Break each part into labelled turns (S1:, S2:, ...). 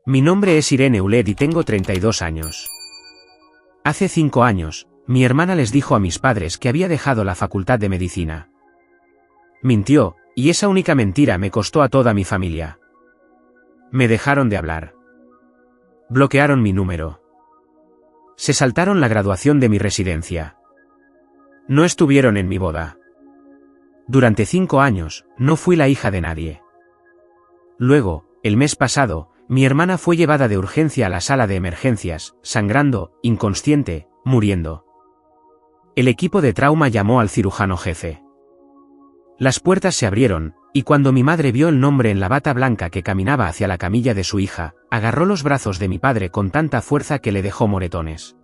S1: Mi nombre es Irene Ulet y tengo 32 años. Hace 5 años, mi hermana les dijo a mis padres que había dejado la facultad de medicina. Mintió, y esa única mentira me costó a toda mi familia. Me dejaron de hablar. Bloquearon mi número. Se saltaron la graduación de mi residencia. No estuvieron en mi boda. Durante 5 años, no fui la hija de nadie. Luego, el mes pasado, mi hermana fue llevada de urgencia a la sala de emergencias, sangrando, inconsciente, muriendo. El equipo de trauma llamó al cirujano jefe. Las puertas se abrieron, y cuando mi madre vio el nombre en la bata blanca que caminaba hacia la camilla de su hija, agarró los brazos de mi padre con tanta fuerza que le dejó moretones.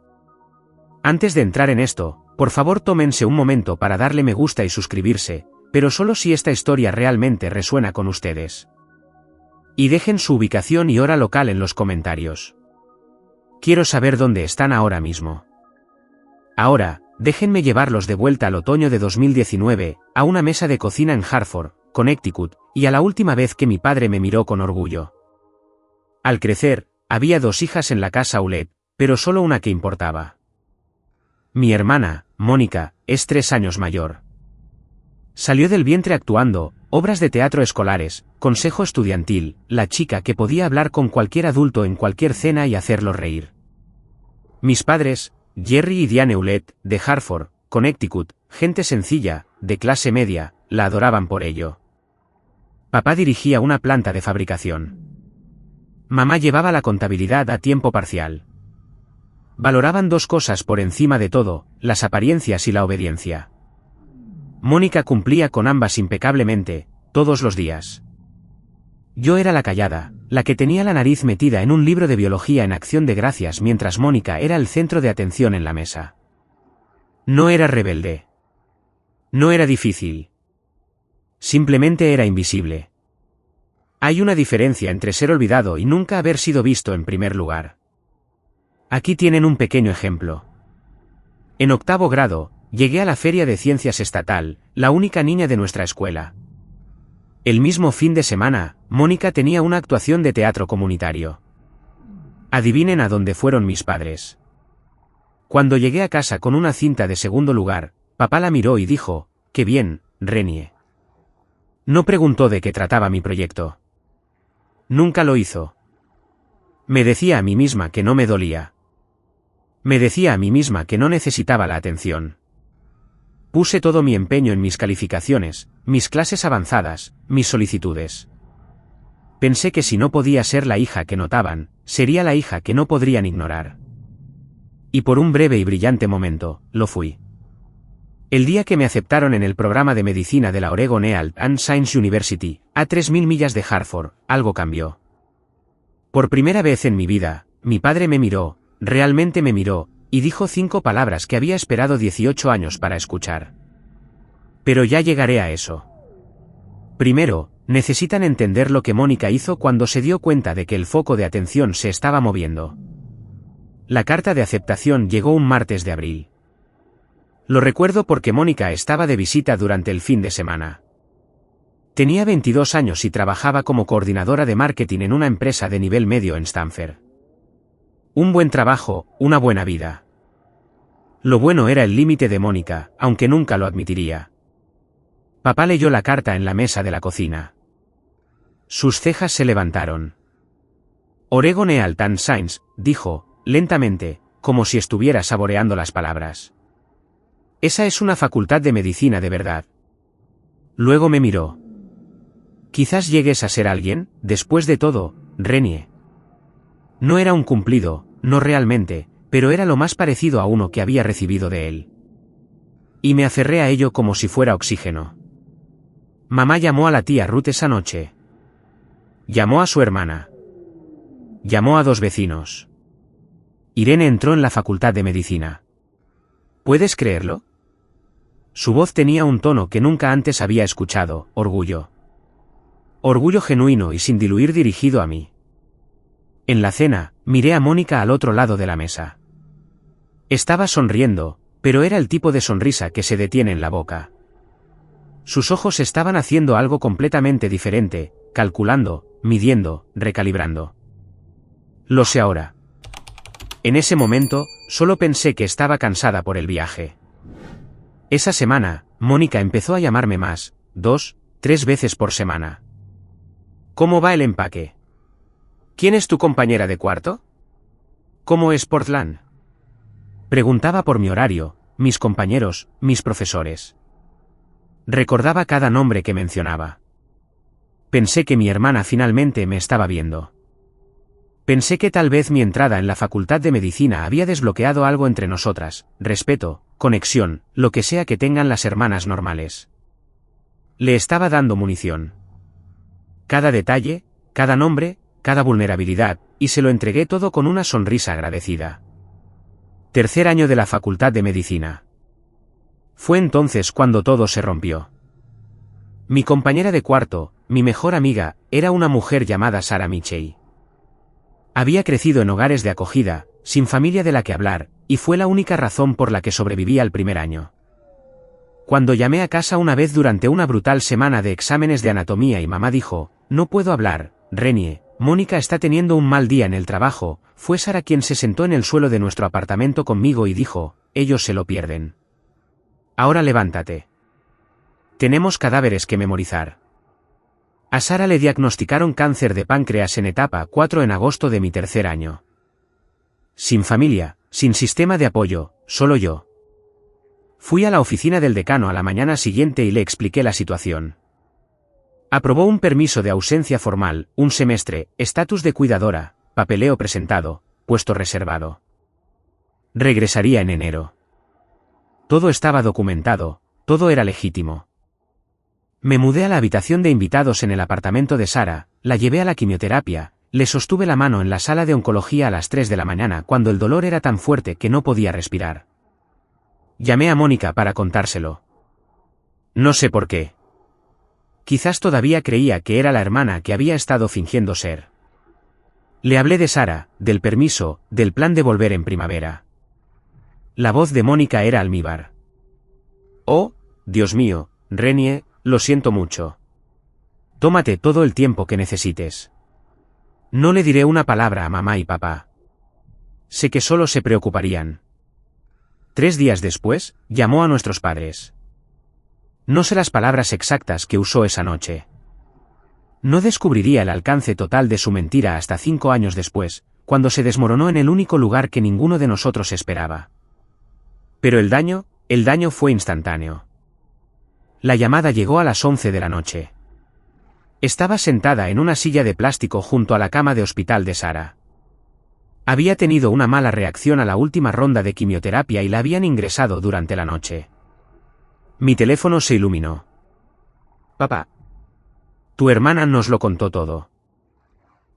S1: Antes de entrar en esto, por favor tómense un momento para darle me gusta y suscribirse, pero solo si esta historia realmente resuena con ustedes. Y dejen su ubicación y hora local en los comentarios. Quiero saber dónde están ahora mismo. Ahora, déjenme llevarlos de vuelta al otoño de 2019, a una mesa de cocina en Hartford, Connecticut, y a la última vez que mi padre me miró con orgullo. Al crecer, había 2 hijas en la casa Ulet, pero solo una que importaba. Mi hermana, Mónica, es 3 años mayor. Salió del vientre actuando, obras de teatro escolares, consejo estudiantil, la chica que podía hablar con cualquier adulto en cualquier cena y hacerlo reír. Mis padres, Jerry y Diane Ulet, de Hartford, Connecticut, gente sencilla, de clase media, la adoraban por ello. Papá dirigía una planta de fabricación. Mamá llevaba la contabilidad a tiempo parcial. Valoraban 2 cosas por encima de todo, las apariencias y la obediencia. Mónica cumplía con ambas impecablemente, todos los días. Yo era la callada, la que tenía la nariz metida en un libro de biología en Acción de Gracias mientras Mónica era el centro de atención en la mesa. No era rebelde. No era difícil. Simplemente era invisible. Hay una diferencia entre ser olvidado y nunca haber sido visto en primer lugar. Aquí tienen un pequeño ejemplo. En 8º grado, llegué a la Feria de Ciencias Estatal, la única niña de nuestra escuela. El mismo fin de semana, Mónica tenía una actuación de teatro comunitario. Adivinen a dónde fueron mis padres. Cuando llegué a casa con una cinta de 2º lugar, papá la miró y dijo, «Qué bien, Renie». No preguntó de qué trataba mi proyecto. Nunca lo hizo. Me decía a mí misma que no me dolía. Me decía a mí misma que no necesitaba la atención. Puse todo mi empeño en mis calificaciones, mis clases avanzadas, mis solicitudes. Pensé que si no podía ser la hija que notaban, sería la hija que no podrían ignorar. Y por un breve y brillante momento, lo fui. El día que me aceptaron en el programa de medicina de la Oregon Health and Science University, a 3.000 millas de Hartford, algo cambió. Por primera vez en mi vida, mi padre me miró, realmente me miró, y dijo 5 palabras que había esperado 18 años para escuchar. Pero ya llegaré a eso. Primero, necesitan entender lo que Mónica hizo cuando se dio cuenta de que el foco de atención se estaba moviendo. La carta de aceptación llegó un martes de abril. Lo recuerdo porque Mónica estaba de visita durante el fin de semana. Tenía 22 años y trabajaba como coordinadora de marketing en una empresa de nivel medio en Stanford. Un buen trabajo, una buena vida. Lo bueno era el límite de Mónica, aunque nunca lo admitiría. Papá leyó la carta en la mesa de la cocina. Sus cejas se levantaron. Oregon Health and Science, dijo, lentamente, como si estuviera saboreando las palabras. Esa es una facultad de medicina de verdad. Luego me miró. Quizás llegues a ser alguien, después de todo, Renie. No era un cumplido, no realmente, pero era lo más parecido a uno que había recibido de él. Y me aferré a ello como si fuera oxígeno. Mamá llamó a la tía Ruth esa noche. Llamó a su hermana. Llamó a 2 vecinos. Irene entró en la facultad de medicina. ¿Puedes creerlo? Su voz tenía un tono que nunca antes había escuchado, orgullo. Orgullo genuino y sin diluir dirigido a mí. En la cena, miré a Mónica al otro lado de la mesa. Estaba sonriendo, pero era el tipo de sonrisa que se detiene en la boca. Sus ojos estaban haciendo algo completamente diferente, calculando, midiendo, recalibrando. Lo sé ahora. En ese momento, solo pensé que estaba cansada por el viaje. Esa semana, Mónica empezó a llamarme más, 2, 3 veces por semana. ¿Cómo va el empaque? ¿Quién es tu compañera de cuarto? ¿Cómo es Portland? Preguntaba por mi horario, mis compañeros, mis profesores. Recordaba cada nombre que mencionaba. Pensé que mi hermana finalmente me estaba viendo. Pensé que tal vez mi entrada en la facultad de medicina había desbloqueado algo entre nosotras, respeto, conexión, lo que sea que tengan las hermanas normales. Le estaba dando munición. Cada detalle, cada nombre, cada vulnerabilidad, y se lo entregué todo con una sonrisa agradecida. Tercer año de la facultad de medicina. Fue entonces cuando todo se rompió. Mi compañera de cuarto, mi mejor amiga, era una mujer llamada Sarah Michey. Había crecido en hogares de acogida, sin familia de la que hablar, y fue la única razón por la que sobreviví al primer año. Cuando llamé a casa una vez durante una brutal semana de exámenes de anatomía y mamá dijo, no puedo hablar, Renie, Mónica está teniendo un mal día en el trabajo, fue Sarah quien se sentó en el suelo de nuestro apartamento conmigo y dijo, ellos se lo pierden. Ahora levántate. Tenemos cadáveres que memorizar. A Sarah le diagnosticaron cáncer de páncreas en etapa 4 en agosto de mi tercer año. Sin familia, sin sistema de apoyo, solo yo. Fui a la oficina del decano a la mañana siguiente y le expliqué la situación. Aprobó un permiso de ausencia formal, un semestre, estatus de cuidadora, papeleo presentado, puesto reservado. Regresaría en enero. Todo estaba documentado, todo era legítimo. Me mudé a la habitación de invitados en el apartamento de Sarah, la llevé a la quimioterapia, le sostuve la mano en la sala de oncología a las 3 de la mañana cuando el dolor era tan fuerte que no podía respirar. Llamé a Mónica para contárselo. No sé por qué. Quizás todavía creía que era la hermana que había estado fingiendo ser. Le hablé de Sarah, del permiso, del plan de volver en primavera. La voz de Mónica era almíbar. Oh, Dios mío, Renie, lo siento mucho. Tómate todo el tiempo que necesites. No le diré una palabra a mamá y papá. Sé que solo se preocuparían. 3 días después, llamó a nuestros padres. No sé las palabras exactas que usó esa noche. No descubriría el alcance total de su mentira hasta 5 años después, cuando se desmoronó en el único lugar que ninguno de nosotros esperaba. Pero el daño fue instantáneo. La llamada llegó a las 11 de la noche. Estaba sentada en una silla de plástico junto a la cama de hospital de Sarah. Había tenido una mala reacción a la última ronda de quimioterapia y la habían ingresado durante la noche. Mi teléfono se iluminó. Papá. Tu hermana nos lo contó todo.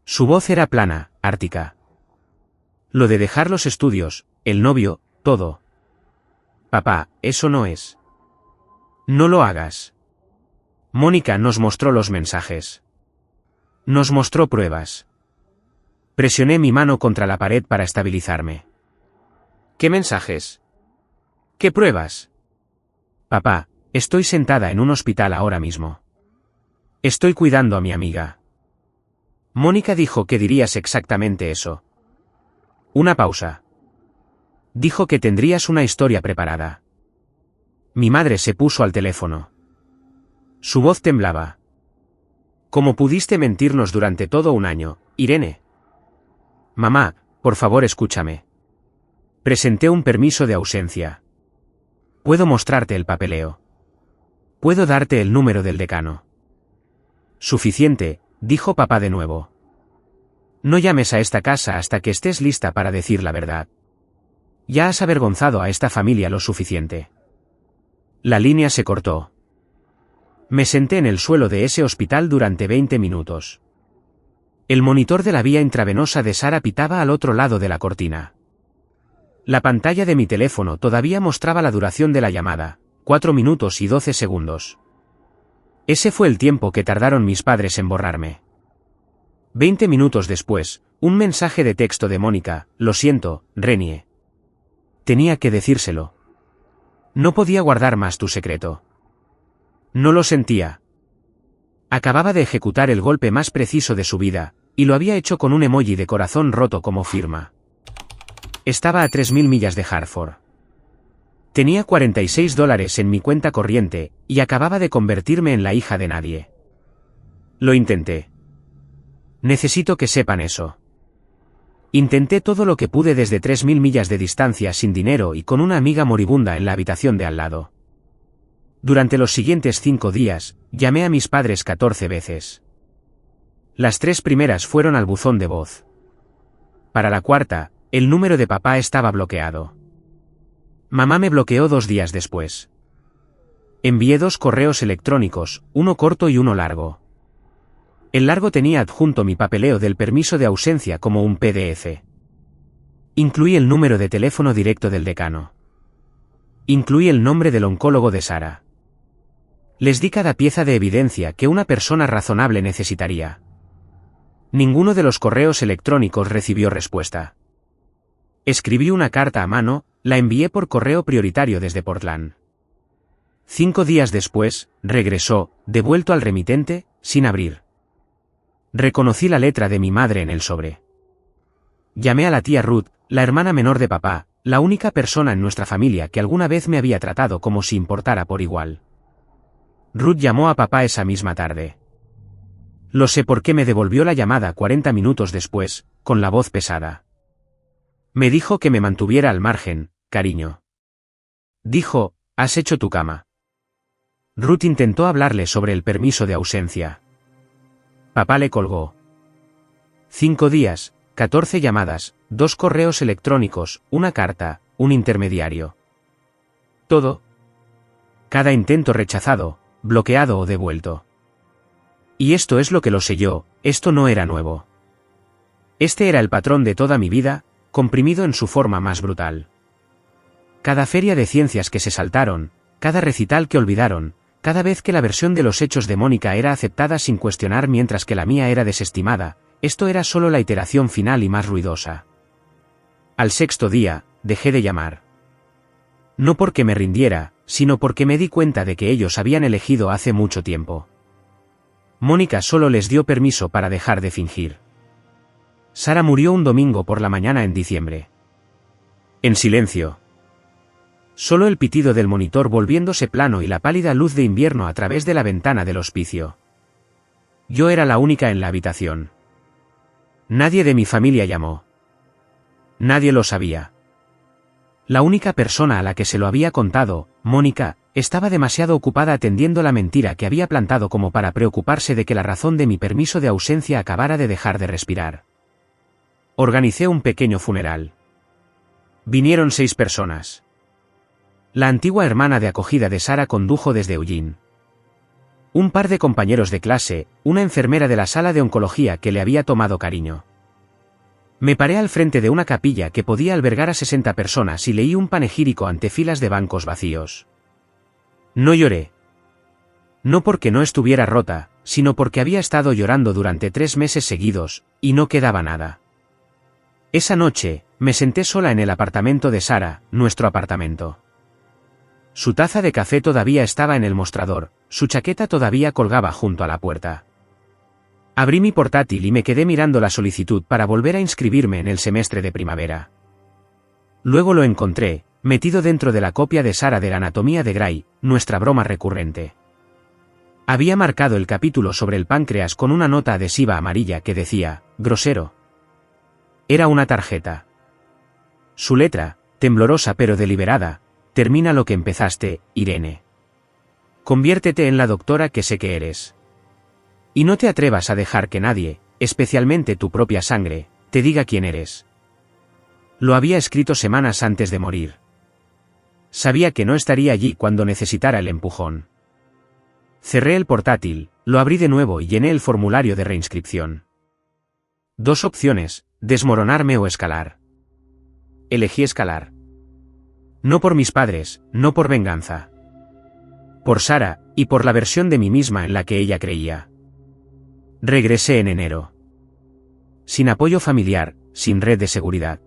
S1: Su voz era plana, ártica. Lo de dejar los estudios, el novio, todo. Papá, eso no es. No lo hagas. Mónica nos mostró los mensajes. Nos mostró pruebas. Presioné mi mano contra la pared para estabilizarme. ¿Qué mensajes? ¿Qué pruebas? Papá, estoy sentada en un hospital ahora mismo. Estoy cuidando a mi amiga. Mónica dijo que dirías exactamente eso. Una pausa. Dijo que tendrías una historia preparada. Mi madre se puso al teléfono. Su voz temblaba. ¿Cómo pudiste mentirnos durante todo un año, Irene? Mamá, por favor escúchame. Presenté un permiso de ausencia. Puedo mostrarte el papeleo. Puedo darte el número del decano. Suficiente, dijo papá de nuevo. No llames a esta casa hasta que estés lista para decir la verdad. Ya has avergonzado a esta familia lo suficiente. La línea se cortó. Me senté en el suelo de ese hospital durante 20 minutos. El monitor de la vía intravenosa de Sarah pitaba al otro lado de la cortina. La pantalla de mi teléfono todavía mostraba la duración de la llamada, 4 minutos y 12 segundos. Ese fue el tiempo que tardaron mis padres en borrarme. 20 minutos después, un mensaje de texto de Mónica, lo siento, Renie. Tenía que decírselo. No podía guardar más tu secreto. No lo sentía. Acababa de ejecutar el golpe más preciso de su vida, y lo había hecho con un emoji de corazón roto como firma. Estaba a 3.000 millas de Hartford. Tenía $46 en mi cuenta corriente, y acababa de convertirme en la hija de nadie. Lo intenté. Necesito que sepan eso. Intenté todo lo que pude desde 3.000 millas de distancia sin dinero y con una amiga moribunda en la habitación de al lado. Durante los siguientes 5 días, llamé a mis padres 14 veces. Las 3 primeras fueron al buzón de voz. Para la cuarta, el número de papá estaba bloqueado. Mamá me bloqueó 2 días después. Envié 2 correos electrónicos, uno corto y uno largo. El largo tenía adjunto mi papeleo del permiso de ausencia como un PDF. Incluí el número de teléfono directo del decano. Incluí el nombre del oncólogo de Sara. Les di cada pieza de evidencia que una persona razonable necesitaría. Ninguno de los correos electrónicos recibió respuesta. Escribí una carta a mano, la envié por correo prioritario desde Portland. 5 días después, regresó, devuelto al remitente, sin abrir. Reconocí la letra de mi madre en el sobre. Llamé a la tía Ruth, la hermana menor de papá, la única persona en nuestra familia que alguna vez me había tratado como si importara por igual. Ruth llamó a papá esa misma tarde. Lo sé porque me devolvió la llamada 40 minutos después, con la voz pesada. Me dijo que me mantuviera al margen, cariño. Dijo, ¿has hecho tu cama? Ruth intentó hablarle sobre el permiso de ausencia. Papá le colgó. 5 días, 14 llamadas, 2 correos electrónicos, una carta, un intermediario. Todo. Cada intento rechazado, bloqueado o devuelto. Y esto es lo que lo selló, esto no era nuevo. Este era el patrón de toda mi vida, comprimido en su forma más brutal. Cada feria de ciencias que se saltaron, cada recital que olvidaron, cada vez que la versión de los hechos de Mónica era aceptada sin cuestionar mientras que la mía era desestimada, esto era solo la iteración final y más ruidosa. Al 6.º día, dejé de llamar. No porque me rindiera, sino porque me di cuenta de que ellos habían elegido hace mucho tiempo. Mónica solo les dio permiso para dejar de fingir. Sara murió un domingo por la mañana en diciembre. En silencio. Solo el pitido del monitor volviéndose plano y la pálida luz de invierno a través de la ventana del hospicio. Yo era la única en la habitación. Nadie de mi familia llamó. Nadie lo sabía. La única persona a la que se lo había contado, Mónica, estaba demasiado ocupada atendiendo la mentira que había plantado como para preocuparse de que la razón de mi permiso de ausencia acabara de dejar de respirar. Organicé un pequeño funeral. Vinieron 6 personas. La antigua hermana de acogida de Sara condujo desde Eugene. Un par de compañeros de clase, una enfermera de la sala de oncología que le había tomado cariño. Me paré al frente de una capilla que podía albergar a 60 personas y leí un panegírico ante filas de bancos vacíos. No lloré. No porque no estuviera rota, sino porque había estado llorando durante 3 meses seguidos, y no quedaba nada. Esa noche, me senté sola en el apartamento de Sara, nuestro apartamento. Su taza de café todavía estaba en el mostrador, su chaqueta todavía colgaba junto a la puerta. Abrí mi portátil y me quedé mirando la solicitud para volver a inscribirme en el semestre de primavera. Luego lo encontré, metido dentro de la copia de Sara de la anatomía de Gray, nuestra broma recurrente. Había marcado el capítulo sobre el páncreas con una nota adhesiva amarilla que decía, grosero. Era una tarjeta. Su letra, temblorosa pero deliberada, termina lo que empezaste, Irene. Conviértete en la doctora que sé que eres. Y no te atrevas a dejar que nadie, especialmente tu propia sangre, te diga quién eres. Lo había escrito semanas antes de morir. Sabía que no estaría allí cuando necesitara el empujón. Cerré el portátil, lo abrí de nuevo y llené el formulario de reinscripción. 2 opciones, desmoronarme o escalar. Elegí escalar. No por mis padres, no por venganza. Por Sara, y por la versión de mí misma en la que ella creía. Regresé en enero. Sin apoyo familiar, sin red de seguridad.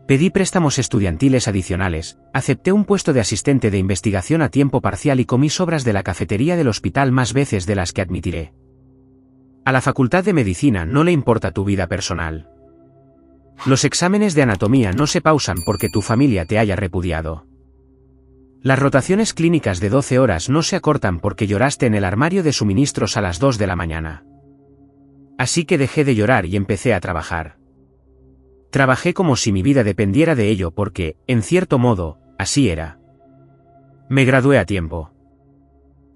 S1: Pedí préstamos estudiantiles adicionales, acepté un puesto de asistente de investigación a tiempo parcial y comí sobras de la cafetería del hospital más veces de las que admitiré. A la Facultad de Medicina no le importa tu vida personal. Los exámenes de anatomía no se pausan porque tu familia te haya repudiado. Las rotaciones clínicas de 12 horas no se acortan porque lloraste en el armario de suministros a las 2 de la mañana. Así que dejé de llorar y empecé a trabajar. Trabajé como si mi vida dependiera de ello porque, en cierto modo, así era. Me gradué a tiempo.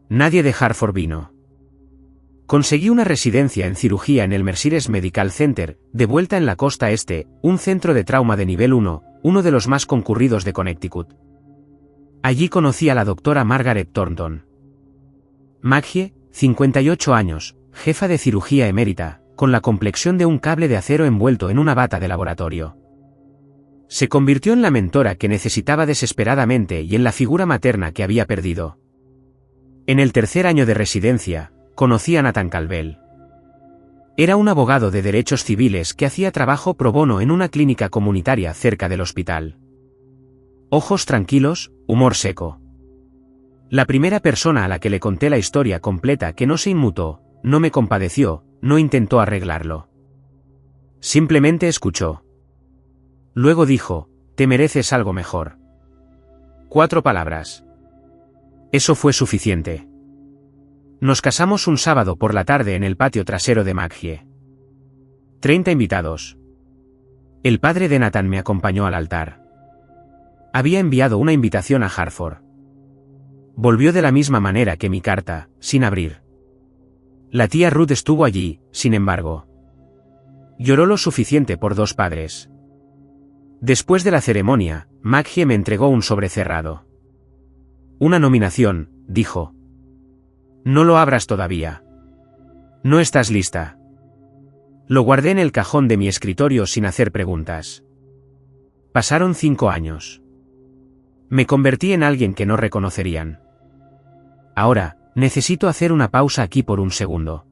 S1: Nadie de Hartford vino. Conseguí una residencia en cirugía en el Merciless Medical Center, de vuelta en la costa este, un centro de trauma de nivel 1, uno de los más concurridos de Connecticut. Allí conocí a la doctora Margaret Thornton. Maggie, 58 años, jefa de cirugía emérita, con la complexión de un cable de acero envuelto en una bata de laboratorio. Se convirtió en la mentora que necesitaba desesperadamente y en la figura materna que había perdido. En el tercer año de residencia, conocí a Nathan Calvel. Era un abogado de derechos civiles que hacía trabajo pro bono en una clínica comunitaria cerca del hospital. Ojos tranquilos, humor seco. La primera persona a la que le conté la historia completa que no se inmutó, no me compadeció, no intentó arreglarlo. Simplemente escuchó. Luego dijo, te mereces algo mejor. 4 palabras. Eso fue suficiente. Nos casamos un sábado por la tarde en el patio trasero de Maggie. 30 invitados. El padre de Nathan me acompañó al altar. Había enviado una invitación a Hartford. Volvió de la misma manera que mi carta, sin abrir. La tía Ruth estuvo allí, sin embargo. Lloró lo suficiente por 2 padres. Después de la ceremonia, Maggie me entregó un sobre cerrado. Una nominación, dijo. No lo abras todavía. No estás lista. Lo guardé en el cajón de mi escritorio sin hacer preguntas. Pasaron 5 años. Me convertí en alguien que no reconocerían. Ahora, necesito hacer una pausa aquí por un segundo.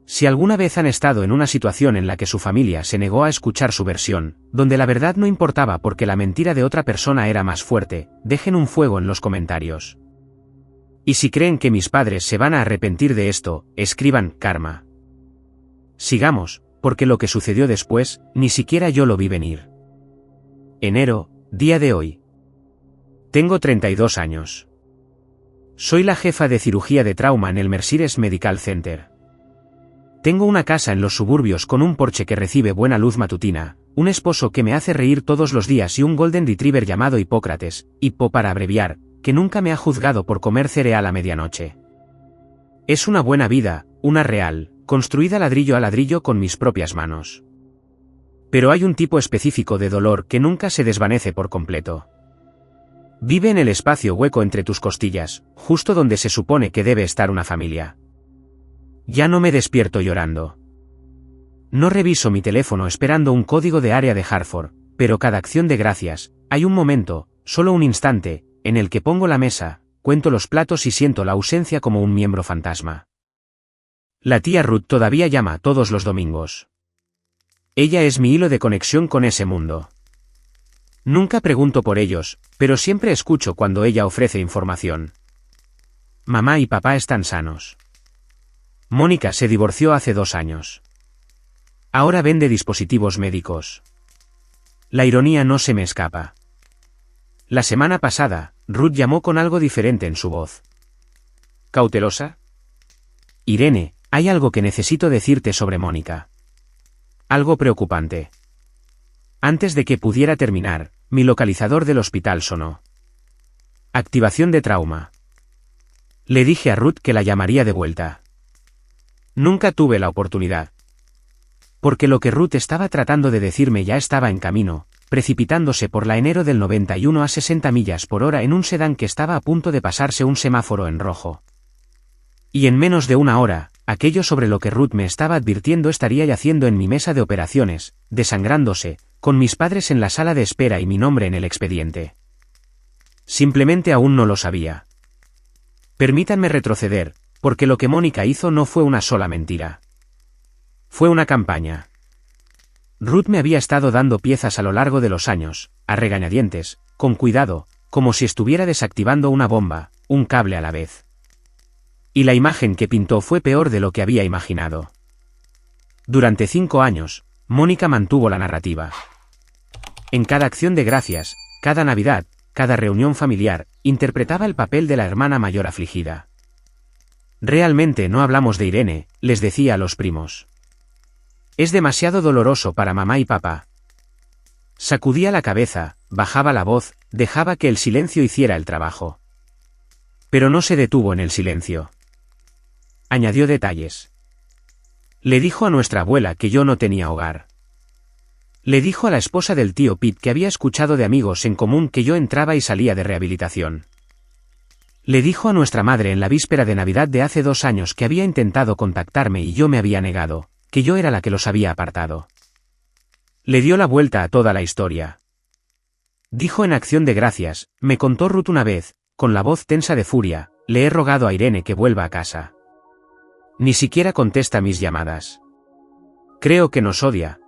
S1: Si alguna vez han estado en una situación en la que su familia se negó a escuchar su versión, donde la verdad no importaba porque la mentira de otra persona era más fuerte, dejen un fuego en los comentarios. Y si creen que mis padres se van a arrepentir de esto, escriban karma. Sigamos, porque lo que sucedió después, ni siquiera yo lo vi venir. Enero, día de hoy. Tengo 32 años. Soy la jefa de cirugía de trauma en el Merciless Medical Center. Tengo una casa en los suburbios con un porche que recibe buena luz matutina, un esposo que me hace reír todos los días y un golden retriever llamado Hipócrates, Hippo para abreviar, que nunca me ha juzgado por comer cereal a medianoche. Es una buena vida, una real, construida ladrillo a ladrillo con mis propias manos. Pero hay un tipo específico de dolor que nunca se desvanece por completo. Vive en el espacio hueco entre tus costillas, justo donde se supone que debe estar una familia. Ya no me despierto llorando. No reviso mi teléfono esperando un código de área de Hartford, pero cada acción de gracias, hay un momento, solo un instante, en el que pongo la mesa, cuento los platos y siento la ausencia como un miembro fantasma. La tía Ruth todavía llama todos los domingos. Ella es mi hilo de conexión con ese mundo. Nunca pregunto por ellos, pero siempre escucho cuando ella ofrece información. Mamá y papá están sanos. Mónica se divorció hace 2 años. Ahora vende dispositivos médicos. La ironía no se me escapa. La semana pasada, Ruth llamó con algo diferente en su voz. ¿Cautelosa? Irene, hay algo que necesito decirte sobre Mónica. Algo preocupante. Antes de que pudiera terminar, mi localizador del hospital sonó. Activación de trauma. Le dije a Ruth que la llamaría de vuelta. Nunca tuve la oportunidad. Porque lo que Ruth estaba tratando de decirme ya estaba en camino, precipitándose por la enero del 91 a 60 millas por hora en un sedán que estaba a punto de pasarse un semáforo en rojo. Y en menos de 1 hora, aquello sobre lo que Ruth me estaba advirtiendo estaría yaciendo en mi mesa de operaciones, desangrándose, con mis padres en la sala de espera y mi nombre en el expediente. Simplemente aún no lo sabía. Permítanme retroceder, porque lo que Mónica hizo no fue una sola mentira. Fue una campaña. Ruth me había estado dando piezas a lo largo de los años, a regañadientes, con cuidado, como si estuviera desactivando una bomba, un cable a la vez. Y la imagen que pintó fue peor de lo que había imaginado. Durante 5 años, Mónica mantuvo la narrativa. En cada acción de gracias, cada Navidad, cada reunión familiar, interpretaba el papel de la hermana mayor afligida. Realmente no hablamos de Irene, les decía a los primos. Es demasiado doloroso para mamá y papá. Sacudía la cabeza, bajaba la voz, dejaba que el silencio hiciera el trabajo. Pero no se detuvo en el silencio. Añadió detalles. Le dijo a nuestra abuela que yo no tenía hogar. Le dijo a la esposa del tío Pete que había escuchado de amigos en común que yo entraba y salía de rehabilitación. Le dijo a nuestra madre en la víspera de Navidad de hace 2 años que había intentado contactarme y yo me había negado, que yo era la que los había apartado. Le dio la vuelta a toda la historia. Dijo en acción de gracias, me contó Ruth una vez, con la voz tensa de furia, le he rogado a Irene que vuelva a casa. Ni siquiera contesta mis llamadas. Creo que nos odia.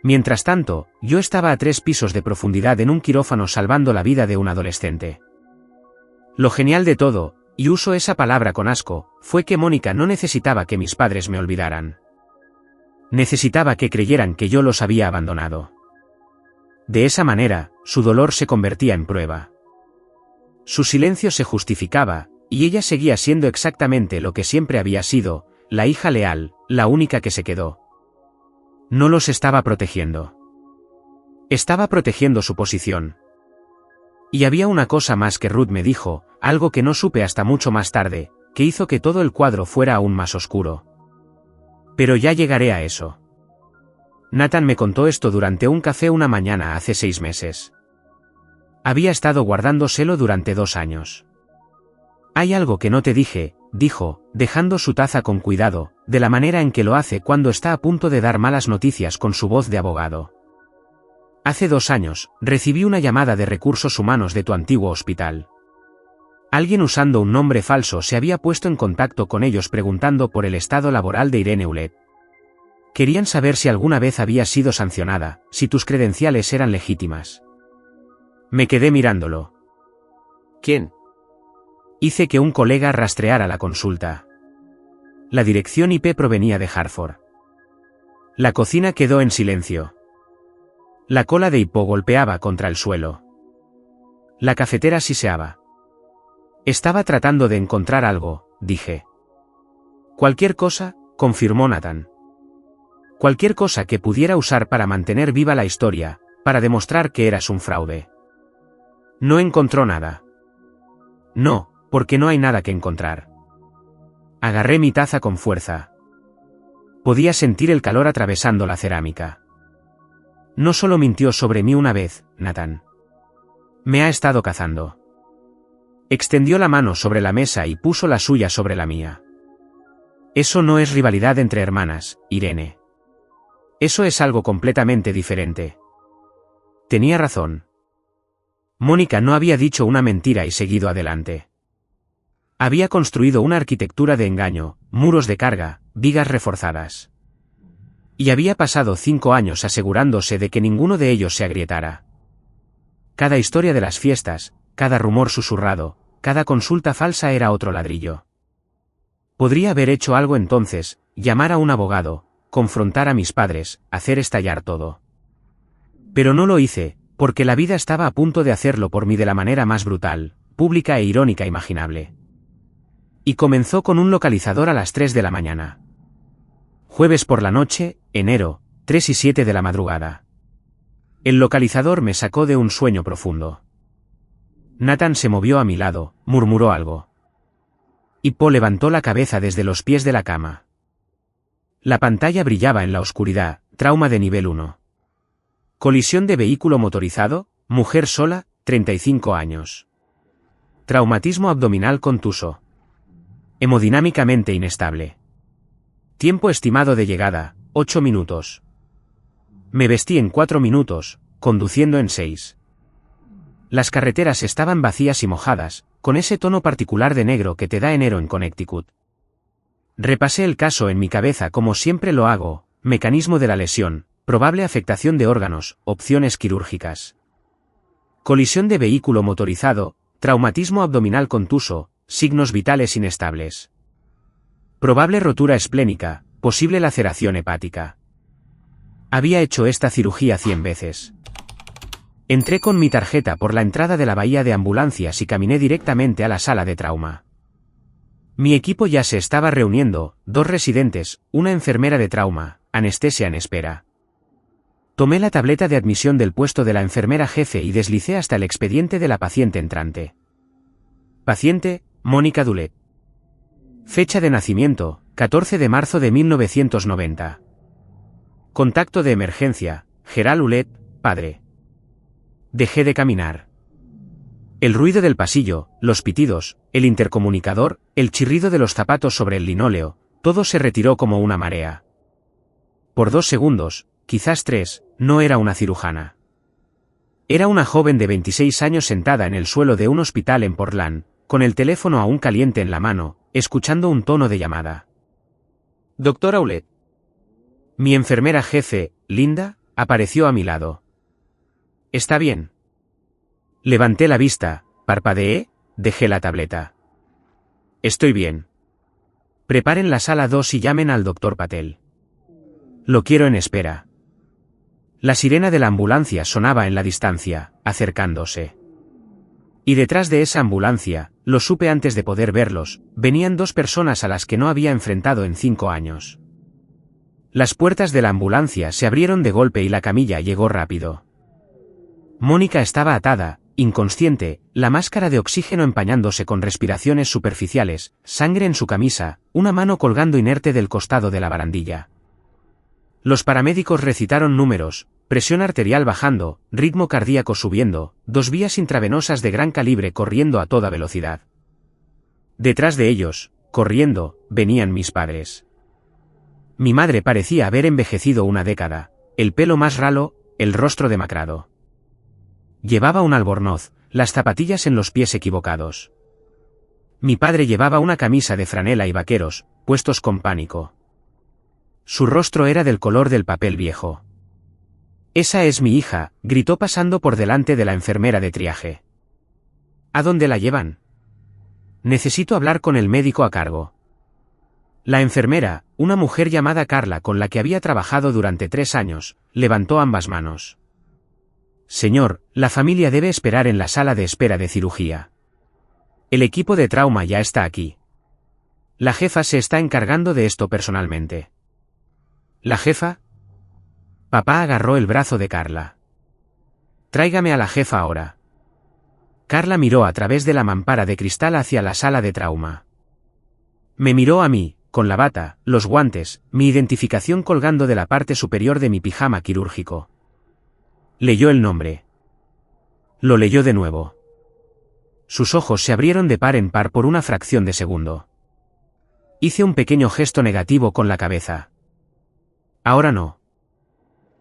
S1: Mientras tanto, yo estaba a 3 pisos de profundidad en un quirófano salvando la vida de un adolescente. Lo genial de todo, y uso esa palabra con asco, fue que Mónica no necesitaba que mis padres me olvidaran. Necesitaba que creyeran que yo los había abandonado. De esa manera, su dolor se convertía en prueba. Su silencio se justificaba, y ella seguía siendo exactamente lo que siempre había sido, la hija leal, la única que se quedó. No los estaba protegiendo. Estaba protegiendo su posición. Y había una cosa más que Ruth me dijo, algo que no supe hasta mucho más tarde, que hizo que todo el cuadro fuera aún más oscuro. Pero ya llegaré a eso. Nathan me contó esto durante un café una mañana hace 6 meses. Había estado guardándoselo durante 2 años. Hay algo que no te dije, dijo, dejando su taza con cuidado, de la manera en que lo hace cuando está a punto de dar malas noticias con su voz de abogado. Hace 2 años, recibí una llamada de recursos humanos de tu antiguo hospital. Alguien usando un nombre falso se había puesto en contacto con ellos preguntando por el estado laboral de Irene Oulet. Querían saber si alguna vez había sido sancionada, si tus credenciales eran legítimas. Me quedé mirándolo.
S2: ¿Quién?
S1: Hice que un colega rastreara la consulta. La dirección IP provenía de Hartford. La cocina quedó en silencio. La cola de hipo golpeaba contra el suelo. La cafetera siseaba. Estaba tratando de encontrar algo, dije. Cualquier cosa, confirmó Nathan. Cualquier cosa que pudiera usar para mantener viva la historia, para demostrar que eras un fraude. No encontró nada. No, porque no hay nada que encontrar. Agarré mi taza con fuerza. Podía sentir el calor atravesando la cerámica. No solo mintió sobre mí una vez, Nathan. Me ha estado cazando. Extendió la mano sobre la mesa y puso la suya sobre la mía. Eso no es rivalidad entre hermanas, Irene. Eso es algo completamente diferente. Tenía razón. Mónica no había dicho una mentira y seguido adelante. Había construido una arquitectura de engaño, muros de carga, vigas reforzadas. Y había pasado 5 años asegurándose de que ninguno de ellos se agrietara. Cada historia de las fiestas, cada rumor susurrado, cada consulta falsa era otro ladrillo. Podría haber hecho algo entonces, llamar a un abogado, confrontar a mis padres, hacer estallar todo. Pero no lo hice, porque la vida estaba a punto de hacerlo por mí de la manera más brutal, pública e irónica imaginable. Y comenzó con un localizador a las 3 de la mañana. Jueves por la noche, enero, 3 y 7 de la madrugada. El localizador me sacó de un sueño profundo. Nathan se movió a mi lado, murmuró algo. Y Paul levantó la cabeza desde los pies de la cama. La pantalla brillaba en la oscuridad, trauma de nivel 1. Colisión de vehículo motorizado, mujer sola, 35 años. Traumatismo abdominal contuso. Hemodinámicamente inestable. Tiempo estimado de llegada, 8 minutos. Me vestí en 4 minutos, conduciendo en 6. Las carreteras estaban vacías y mojadas, con ese tono particular de negro que te da enero en Connecticut. Repasé el caso en mi cabeza como siempre lo hago, mecanismo de la lesión, probable afectación de órganos, opciones quirúrgicas. Colisión de vehículo motorizado, traumatismo abdominal contuso, signos vitales inestables. Probable rotura esplénica, posible laceración hepática. Había hecho esta cirugía 100 veces. Entré con mi tarjeta por la entrada de la bahía de ambulancias y caminé directamente a la sala de trauma. Mi equipo ya se estaba reuniendo, 2 residentes, una enfermera de trauma, anestesia en espera. Tomé la tableta de admisión del puesto de la enfermera jefe y deslicé hasta el expediente de la paciente entrante. Paciente, Mónica Dulet. Fecha de nacimiento, 14 de marzo de 1990. Contacto de emergencia, Gerald Ulet, padre. Dejé de caminar. El ruido del pasillo, los pitidos, el intercomunicador, el chirrido de los zapatos sobre el linóleo, todo se retiró como una marea. Por 2 segundos, quizás 3, no era una cirujana. Era una joven de 26 años sentada en el suelo de un hospital en Portland, con el teléfono aún caliente en la mano, escuchando un tono de llamada. Doctora Ulet. Mi enfermera jefe, Linda, apareció a mi lado. ¿Está bien? Levanté la vista, parpadeé, dejé la tableta. Estoy bien. Preparen la sala 2 y llamen al doctor Patel. Lo quiero en espera. La sirena de la ambulancia sonaba en la distancia, acercándose. Y detrás de esa ambulancia, lo supe antes de poder verlos, venían 2 personas a las que no había enfrentado en 5 años. Las puertas de la ambulancia se abrieron de golpe y la camilla llegó rápido. Mónica estaba atada, inconsciente, la máscara de oxígeno empañándose con respiraciones superficiales, sangre en su camisa, una mano colgando inerte del costado de la barandilla. Los paramédicos recitaron números, presión arterial bajando, ritmo cardíaco subiendo, 2 vías intravenosas de gran calibre corriendo a toda velocidad. Detrás de ellos, corriendo, venían mis padres. Mi madre parecía haber envejecido una década, el pelo más ralo, el rostro demacrado. Llevaba un albornoz, las zapatillas en los pies equivocados. Mi padre llevaba una camisa de franela y vaqueros, puestos con pánico. Su rostro era del color del papel viejo. «Esa es mi hija», gritó pasando por delante de la enfermera de triaje. «¿A dónde la llevan?» «Necesito hablar con el médico a cargo». La enfermera, una mujer llamada Carla con la que había trabajado durante 3 años, levantó ambas manos. «Señor, la familia debe esperar en la sala de espera de cirugía. El equipo de trauma ya está aquí. La jefa se está encargando de esto personalmente». ¿La jefa? Papá agarró el brazo de Carla. «Tráigame a la jefa ahora». Carla miró a través de la mampara de cristal hacia la sala de trauma. Me miró a mí, con la bata, los guantes, mi identificación colgando de la parte superior de mi pijama quirúrgico. Leyó el nombre. Lo leyó de nuevo. Sus ojos se abrieron de par en par por una fracción de segundo. Hice un pequeño gesto negativo con la cabeza. «Ahora no».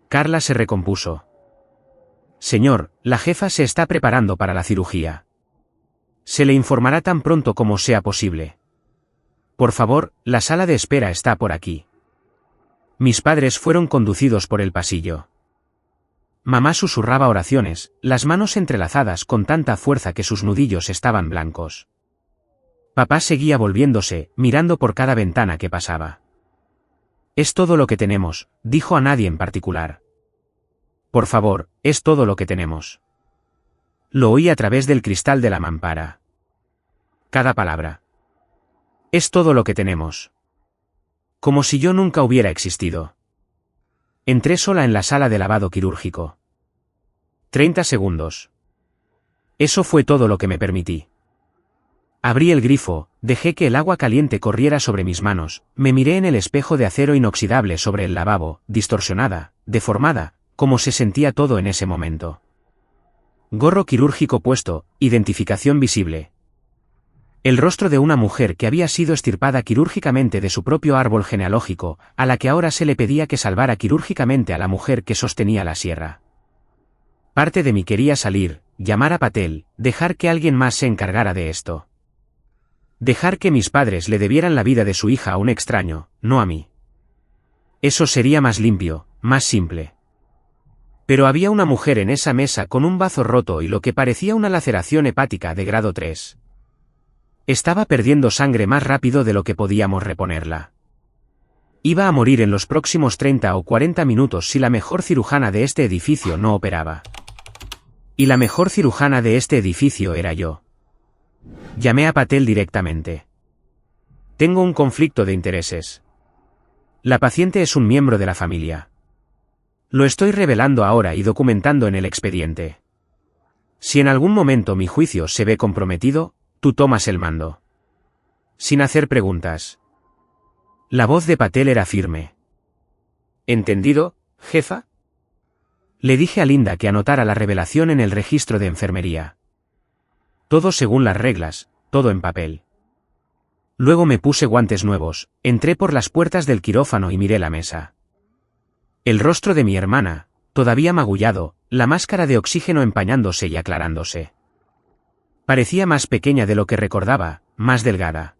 S1: Carla se recompuso. «Señor, la jefa se está preparando para la cirugía. Se le informará tan pronto como sea posible. Por favor, la sala de espera está por aquí». Mis padres fueron conducidos por el pasillo. Mamá susurraba oraciones, las manos entrelazadas con tanta fuerza que sus nudillos estaban blancos. Papá seguía volviéndose, mirando por cada ventana que pasaba. «Es todo lo que tenemos», dijo a nadie en particular. «Por favor, es todo lo que tenemos». Lo oí a través del cristal de la mampara. Cada palabra. «Es todo lo que tenemos». Como si yo nunca hubiera existido. Entré sola en la sala de lavado quirúrgico. 30 segundos. Eso fue todo lo que me permití. Abrí el grifo, dejé que el agua caliente corriera sobre mis manos, me miré en el espejo de acero inoxidable sobre el lavabo, distorsionada, deformada, como se sentía todo en ese momento. Gorro quirúrgico puesto, identificación visible. El rostro de una mujer que había sido extirpada quirúrgicamente de su propio árbol genealógico, a la que ahora se le pedía que salvara quirúrgicamente a la mujer que sostenía la sierra. Parte de mí quería salir, llamar a Patel, dejar que alguien más se encargara de esto. Dejar que mis padres le debieran la vida de su hija a un extraño, no a mí. Eso sería más limpio, más simple. Pero había una mujer en esa mesa con un bazo roto y lo que parecía una laceración hepática de grado 3. Estaba perdiendo sangre más rápido de lo que podíamos reponerla. Iba a morir en los próximos 30 o 40 minutos si la mejor cirujana de este edificio no operaba. Y la mejor cirujana de este edificio era yo. Llamé a Patel directamente. Tengo un conflicto de intereses. La paciente es un miembro de la familia. Lo estoy revelando ahora y documentando en el expediente. Si en algún momento mi juicio se ve comprometido, tú tomas el mando. Sin hacer preguntas. La voz de Patel era firme. ¿Entendido, jefa? Le dije a Linda que anotara la revelación en el registro de enfermería. Todo según las reglas, todo en papel. Luego me puse guantes nuevos, entré por las puertas del quirófano y miré la mesa. El rostro de mi hermana, todavía magullado, la máscara de oxígeno empañándose y aclarándose. Parecía más pequeña de lo que recordaba, más delgada.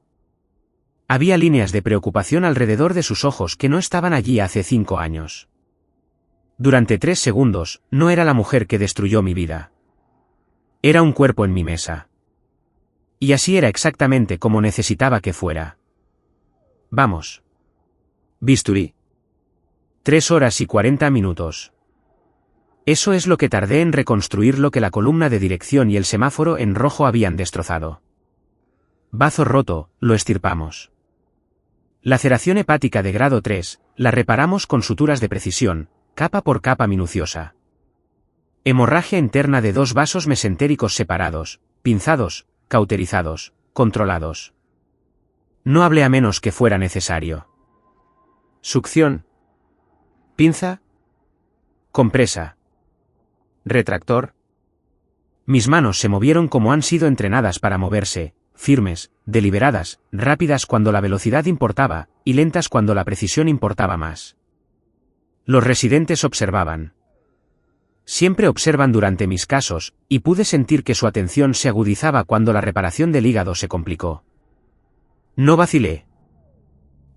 S1: Había líneas de preocupación alrededor de sus ojos que no estaban allí hace 5 años. Durante 3 segundos, no era la mujer que destruyó mi vida. Era un cuerpo en mi mesa. Y así era exactamente como necesitaba que fuera. Vamos. Bisturí. 3 horas y 40 minutos. Eso es lo que tardé en reconstruir lo que la columna de dirección y el semáforo en rojo habían destrozado. Bazo roto, lo estirpamos. Laceración hepática de grado 3, la reparamos con suturas de precisión, capa por capa minuciosa. Hemorragia interna de 2 vasos mesentéricos separados, pinzados, cauterizados, controlados. No hablé a menos que fuera necesario. Succión. Pinza. Compresa. Retractor. Mis manos se movieron como han sido entrenadas para moverse, firmes, deliberadas, rápidas cuando la velocidad importaba, y lentas cuando la precisión importaba más. Los residentes observaban. Siempre observan durante mis casos, y pude sentir que su atención se agudizaba cuando la reparación del hígado se complicó. No vacilé.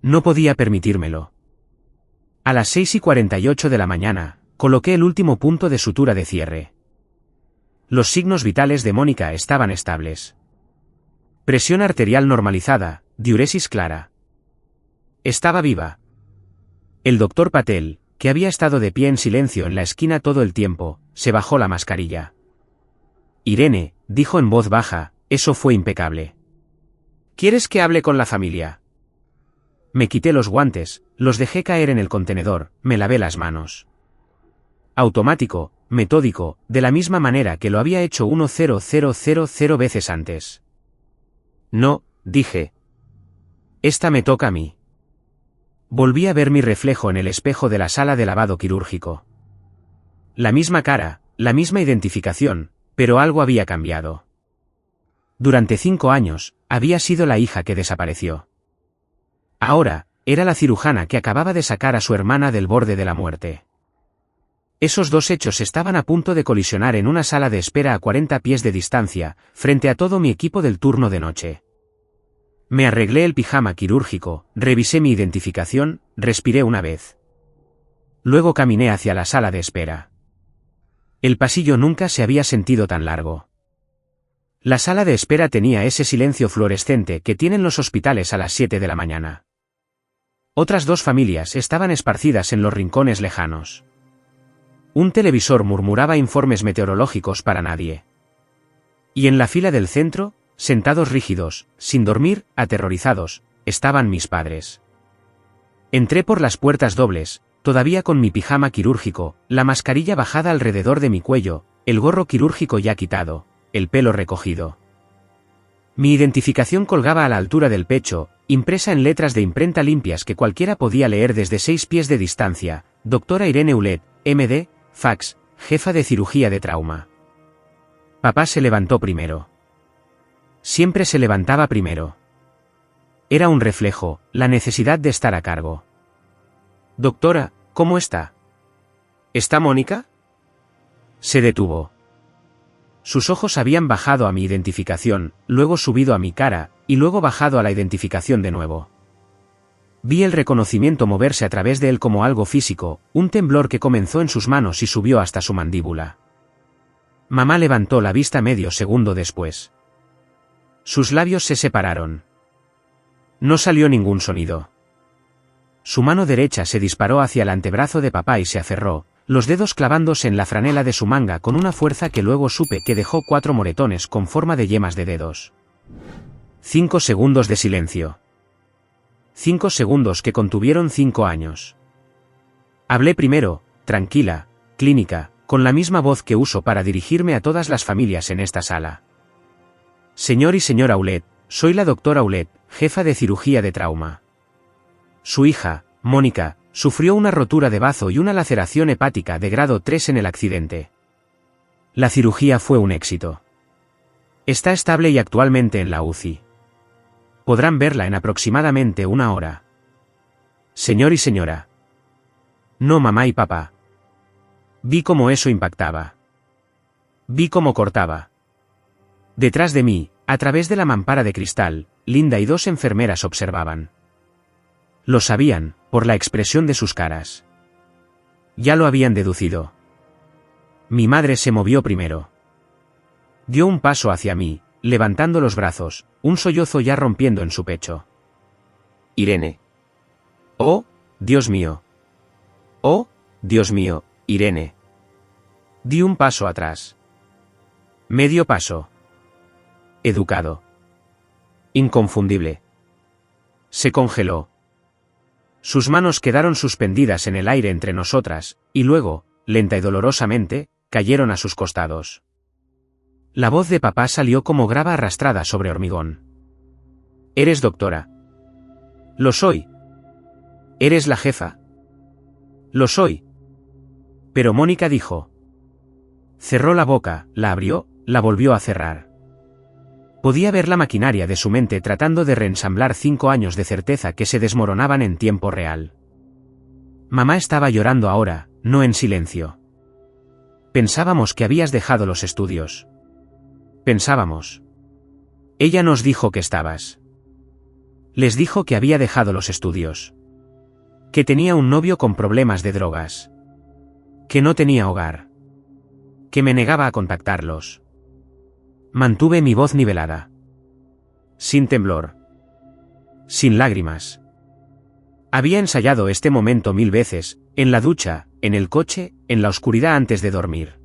S1: No podía permitírmelo. A las 6:48 de la mañana, coloqué el último punto de sutura de cierre. Los signos vitales de Mónica estaban estables. Presión arterial normalizada, diuresis clara. Estaba viva. El doctor Patel, que había estado de pie en silencio en la esquina todo el tiempo, se bajó la mascarilla. Irene, dijo en voz baja, eso fue impecable. ¿Quieres que hable con la familia? Me quité los guantes, los dejé caer en el contenedor, me lavé las manos. Automático, metódico, de la misma manera que lo había hecho 10,000 veces antes. No, dije. Esta me toca a mí. Volví a ver mi reflejo en el espejo de la sala de lavado quirúrgico. La misma cara, la misma identificación, pero algo había cambiado. Durante 5 años, había sido la hija que desapareció. Ahora, era la cirujana que acababa de sacar a su hermana del borde de la muerte. Esos 2 hechos estaban a punto de colisionar en una sala de espera a 40 pies de distancia, frente a todo mi equipo del turno de noche. Me arreglé el pijama quirúrgico, revisé mi identificación, respiré una vez. Luego caminé hacia la sala de espera. El pasillo nunca se había sentido tan largo. La sala de espera tenía ese silencio fluorescente que tienen los hospitales a las 7 de la mañana. Otras 2 familias estaban esparcidas en los rincones lejanos. Un televisor murmuraba informes meteorológicos para nadie. Y en la fila del centro, sentados rígidos, sin dormir, aterrorizados, estaban mis padres. Entré por las puertas dobles, todavía con mi pijama quirúrgico, la mascarilla bajada alrededor de mi cuello, el gorro quirúrgico ya quitado, el pelo recogido. Mi identificación colgaba a la altura del pecho, impresa en letras de imprenta limpias que cualquiera podía leer desde 6 pies de distancia, doctora Irene Ulet, MD, fax, jefa de cirugía de trauma. Papá se levantó primero. Siempre se levantaba primero. Era un reflejo, la necesidad de estar a cargo. Doctora, ¿cómo está? ¿Está Mónica? Se detuvo. Sus ojos habían bajado a mi identificación, luego subido a mi cara, y luego bajado a la identificación de nuevo. Vi el reconocimiento moverse a través de él como algo físico, un temblor que comenzó en sus manos y subió hasta su mandíbula. Mamá levantó la vista medio segundo después. Sus labios se separaron. No salió ningún sonido. Su mano derecha se disparó hacia el antebrazo de papá y se aferró, los dedos clavándose en la franela de su manga con una fuerza que luego supe que dejó 4 moretones con forma de yemas de dedos. 5 segundos de silencio. 5 segundos que contuvieron 5 años. Hablé primero, tranquila, clínica, con la misma voz que uso para dirigirme a todas las familias en esta sala. Señor y señora Aulet, soy la doctora Aulet, jefa de cirugía de trauma. Su hija, Mónica, sufrió una rotura de bazo y una laceración hepática de grado 3 en el accidente. La cirugía fue un éxito. Está estable y actualmente en la UCI. Podrán verla en aproximadamente 1 hora. Señor y señora. No mamá y papá. Vi cómo eso impactaba. Vi cómo cortaba. Detrás de mí, a través de la mampara de cristal, Linda y 2 enfermeras observaban. Lo sabían, por la expresión de sus caras. Ya lo habían deducido. Mi madre se movió primero. Dio un paso hacia mí, levantando los brazos, un sollozo ya rompiendo en su pecho. Irene. Oh, Dios mío. Oh, Dios mío, Irene. Di un paso atrás. Medio paso. Educado. Inconfundible. Se congeló. Sus manos quedaron suspendidas en el aire entre nosotras, y luego, lenta y dolorosamente, cayeron a sus costados. La voz de papá salió como grava arrastrada sobre hormigón. ¿Eres doctora? Lo soy. ¿Eres la jefa? Lo soy. Pero Mónica dijo. Cerró la boca, la abrió, la volvió a cerrar. Podía ver la maquinaria de su mente tratando de reensamblar 5 años de certeza que se desmoronaban en tiempo real. Mamá estaba llorando ahora, no en silencio. Pensábamos que habías dejado los estudios. Pensábamos. Ella nos dijo que estabas. Les dijo que había dejado los estudios. Que tenía un novio con problemas de drogas. Que no tenía hogar. Que me negaba a contactarlos. Mantuve mi voz nivelada. Sin temblor. Sin lágrimas. Había ensayado este momento 1000 veces, en la ducha, en el coche, en la oscuridad antes de dormir.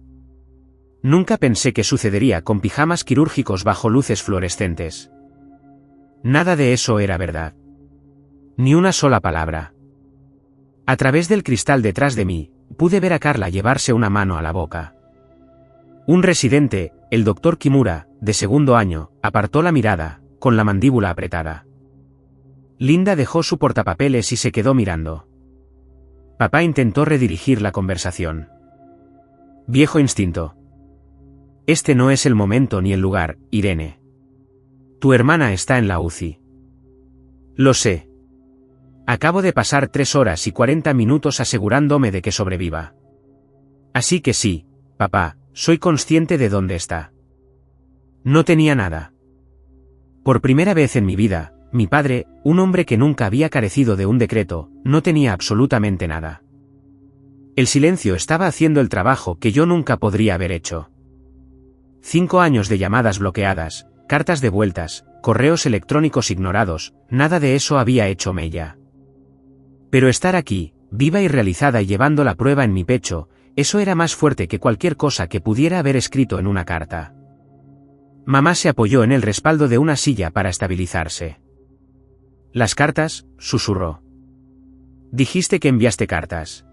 S1: Nunca pensé que sucedería con pijamas quirúrgicos bajo luces fluorescentes. Nada de eso era verdad. Ni una sola palabra. A través del cristal detrás de mí, pude ver a Carla llevarse una mano a la boca. Un residente, el doctor Kimura, de 2º año, apartó la mirada, con la mandíbula apretada. Linda dejó su portapapeles y se quedó mirando. Papá intentó redirigir la conversación. Viejo instinto. Este no es el momento ni el lugar, Irene. Tu hermana está en la UCI. Lo sé. Acabo de pasar 3 horas y 40 minutos asegurándome de que sobreviva. Así que sí, papá, soy consciente de dónde está. No tenía nada. Por primera vez en mi vida, mi padre, un hombre que nunca había carecido de un decreto, no tenía absolutamente nada. El silencio estaba haciendo el trabajo que yo nunca podría haber hecho. 5 años de llamadas bloqueadas, cartas devueltas, correos electrónicos ignorados, nada de eso había hecho mella. Pero estar aquí, viva y realizada y llevando la prueba en mi pecho, eso era más fuerte que cualquier cosa que pudiera haber escrito en una carta. Mamá se apoyó en el respaldo de una silla para estabilizarse. Las cartas, susurró. Dijiste que enviaste cartas.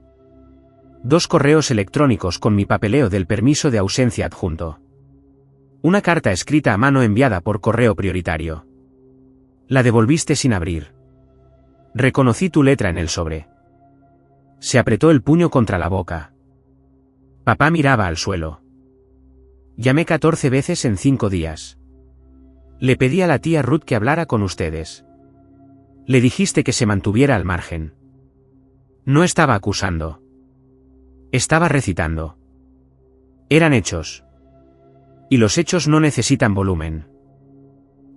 S1: 2 correos electrónicos con mi papeleo del permiso de ausencia adjunto. Una carta escrita a mano enviada por correo prioritario. La devolviste sin abrir. Reconocí tu letra en el sobre. Se apretó el puño contra la boca. Papá miraba al suelo. Llamé 14 veces en 5 días. Le pedí a la tía Ruth que hablara con ustedes. Le dijiste que se mantuviera al margen. No estaba acusando. Estaba recitando. Eran hechos. Y los hechos no necesitan volumen.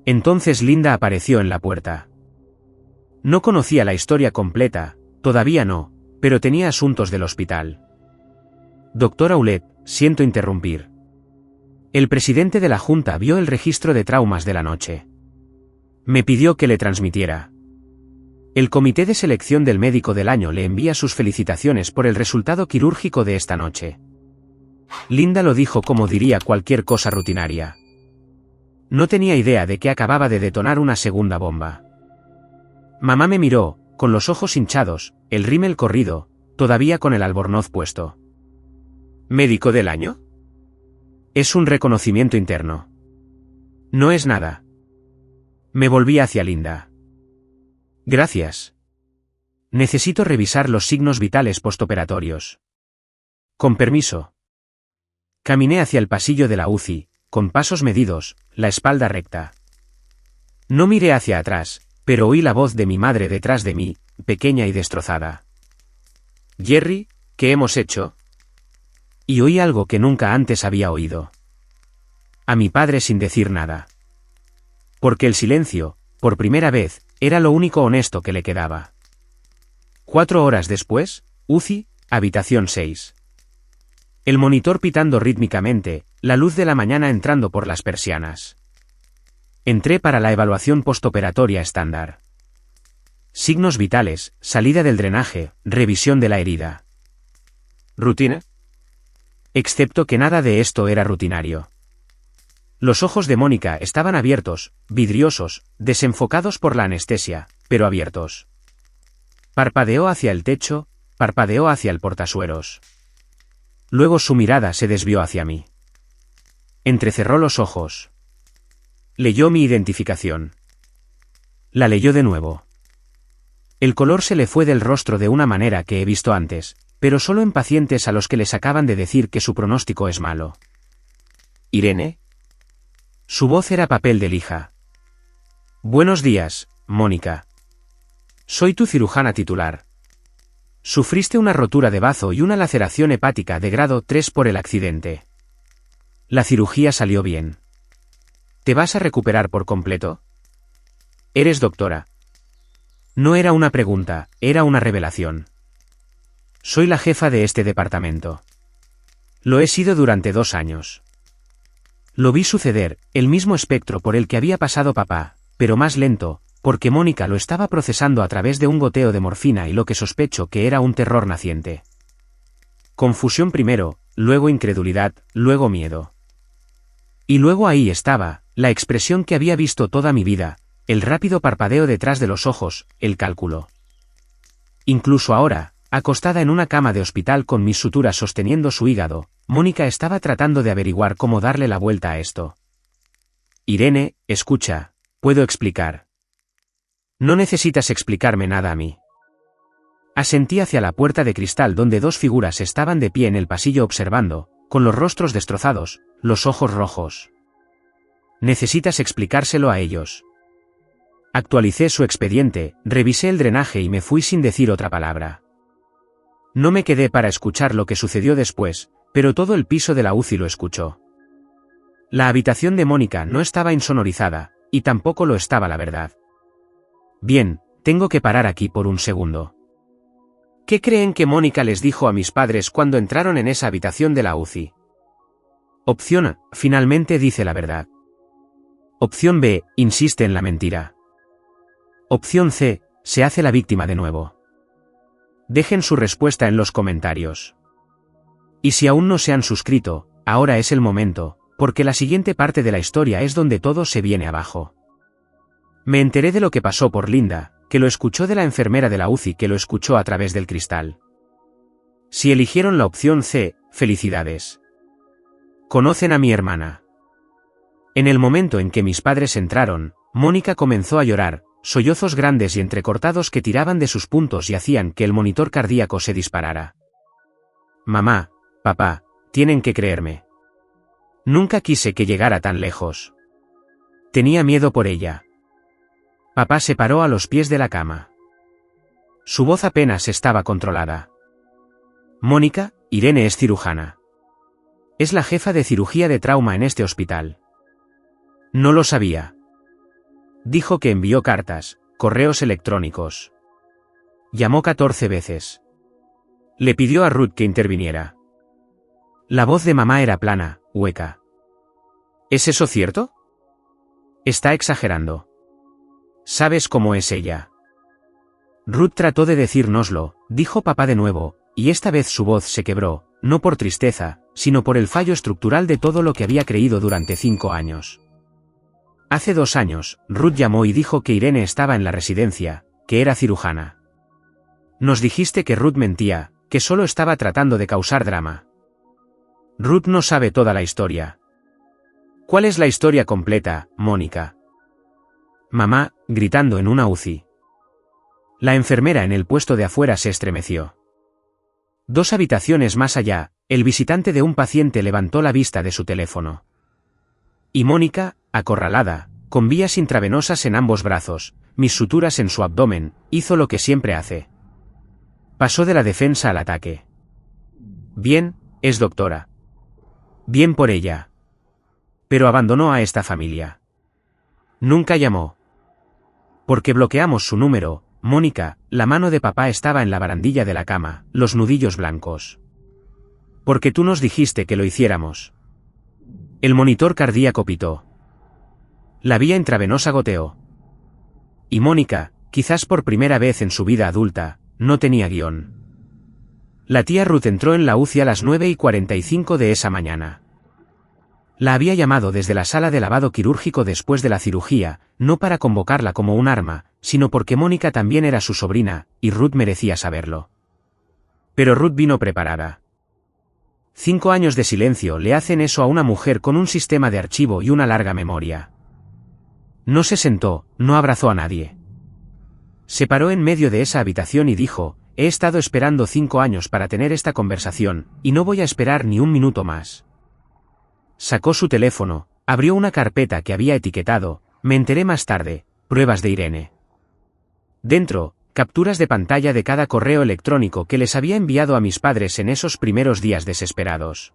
S1: Entonces Linda apareció en la puerta. No conocía la historia completa, todavía no, pero tenía asuntos del hospital. Doctora Aulet, siento interrumpir. El presidente de la Junta vio el registro de traumas de la noche. Me pidió que le transmitiera. El comité de selección del médico del año le envía sus felicitaciones por el resultado quirúrgico de esta noche. Linda lo dijo como diría cualquier cosa rutinaria. No tenía idea de que acababa de detonar una segunda bomba. Mamá me miró, con los ojos hinchados, el rímel corrido, todavía con el albornoz puesto. ¿Médico del año? Es un reconocimiento interno. No es nada. Me volví hacia Linda. Gracias. Necesito revisar los signos vitales postoperatorios. Con permiso. Caminé hacia el pasillo de la UCI, con pasos medidos, la espalda recta. No miré hacia atrás, pero oí la voz de mi madre detrás de mí, pequeña y destrozada. Jerry, ¿qué hemos hecho? Y oí algo que nunca antes había oído. A mi padre sin decir nada. Porque el silencio, por primera vez, era lo único honesto que le quedaba. 4 horas después, UCI, habitación 6. El monitor pitando rítmicamente, la luz de la mañana entrando por las persianas. Entré para la evaluación postoperatoria estándar. Signos vitales, salida del drenaje, revisión de la herida. ¿Rutina? Excepto que nada de esto era rutinario. Los ojos de Mónica estaban abiertos, vidriosos, desenfocados por la anestesia, pero abiertos. Parpadeó hacia el techo, parpadeó hacia el portasueros. Luego su mirada se desvió hacia mí. Entrecerró los ojos. Leyó mi identificación. La leyó de nuevo. El color se le fue del rostro de una manera que he visto antes, pero solo en pacientes a los que les acaban de decir que su pronóstico es malo. ¿Irene? Su voz era papel de lija. Buenos días, Mónica. Soy tu cirujana titular. Sufriste una rotura de bazo y una laceración hepática de grado 3 por el accidente. La cirugía salió bien. ¿Te vas a recuperar por completo? ¿Eres doctora? No era una pregunta, era una revelación. Soy la jefa de este departamento. Lo he sido durante 2 años. Lo vi suceder, el mismo espectro por el que había pasado papá, pero más lento, porque Mónica lo estaba procesando a través de un goteo de morfina y lo que sospecho que era un terror naciente. Confusión primero, luego incredulidad, luego miedo. Y luego ahí estaba, la expresión que había visto toda mi vida, el rápido parpadeo detrás de los ojos, el cálculo. Incluso ahora, acostada en una cama de hospital con mis suturas sosteniendo su hígado, Mónica estaba tratando de averiguar cómo darle la vuelta a esto. Irene, escucha, puedo explicar. No necesitas explicarme nada a mí. Asentí hacia la puerta de cristal donde 2 figuras estaban de pie en el pasillo observando, con los rostros destrozados, los ojos rojos. Necesitas explicárselo a ellos. Actualicé su expediente, revisé el drenaje y me fui sin decir otra palabra. No me quedé para escuchar lo que sucedió después, pero todo el piso de la UCI lo escuchó. La habitación de Mónica no estaba insonorizada, y tampoco lo estaba la verdad. Bien, tengo que parar aquí por un segundo. ¿Qué creen que Mónica les dijo a mis padres cuando entraron en esa habitación de la UCI? Opción A, finalmente dice la verdad. Opción B, insiste en la mentira. Opción C, se hace la víctima de nuevo. Dejen su respuesta en los comentarios. Y si aún no se han suscrito, ahora es el momento, porque la siguiente parte de la historia es donde todo se viene abajo. Me enteré de lo que pasó por Linda, que lo escuchó de la enfermera de la UCI que lo escuchó a través del cristal. Si eligieron la opción C, felicidades. Conocen a mi hermana. En el momento en que mis padres entraron, Mónica comenzó a llorar, sollozos grandes y entrecortados que tiraban de sus puntos y hacían que el monitor cardíaco se disparara. Mamá, papá, tienen que creerme. Nunca quise que llegara tan lejos. Tenía miedo por ella. Papá se paró a los pies de la cama. Su voz apenas estaba controlada. Mónica, Irene es cirujana. Es la jefa de cirugía de trauma en este hospital. No lo sabía. Dijo que envió cartas, correos electrónicos. Llamó 14 veces. Le pidió a Ruth que interviniera. La voz de mamá era plana, hueca. ¿Es eso cierto? Está exagerando. ¿Sabes cómo es ella? Ruth trató de decírnoslo, dijo papá de nuevo, y esta vez su voz se quebró, no por tristeza, sino por el fallo estructural de todo lo que había creído durante 5 años. Hace 2 años, Ruth llamó y dijo que Irene estaba en la residencia, que era cirujana. Nos dijiste que Ruth mentía, que solo estaba tratando de causar drama. Ruth no sabe toda la historia. ¿Cuál es la historia completa, Mónica? Mamá, gritando en una UCI. La enfermera en el puesto de afuera se estremeció. 2 habitaciones más allá, el visitante de un paciente levantó la vista de su teléfono. Y Mónica, acorralada, con vías intravenosas en ambos brazos, mis suturas en su abdomen, hizo lo que siempre hace. Pasó de la defensa al ataque. Bien, es doctora. Bien por ella. Pero abandonó a esta familia. Nunca llamó. Porque bloqueamos su número, Mónica, la mano de papá estaba en la barandilla de la cama, los nudillos blancos. Porque tú nos dijiste que lo hiciéramos. El monitor cardíaco pitó. La vía intravenosa goteó. Y Mónica, quizás por primera vez en su vida adulta, no tenía guión. La tía Ruth entró en la UCI a las 9:45 de esa mañana. La había llamado desde la sala de lavado quirúrgico después de la cirugía, no para convocarla como un arma, sino porque Mónica también era su sobrina, y Ruth merecía saberlo. Pero Ruth vino preparada. 5 años de silencio le hacen eso a una mujer con un sistema de archivo y una larga memoria. No se sentó, no abrazó a nadie. Se paró en medio de esa habitación y dijo, he estado esperando 5 años para tener esta conversación, y no voy a esperar ni un minuto más. Sacó su teléfono, abrió una carpeta que había etiquetado, me enteré más tarde, pruebas de Irene. Dentro, capturas de pantalla de cada correo electrónico que les había enviado a mis padres en esos primeros días desesperados.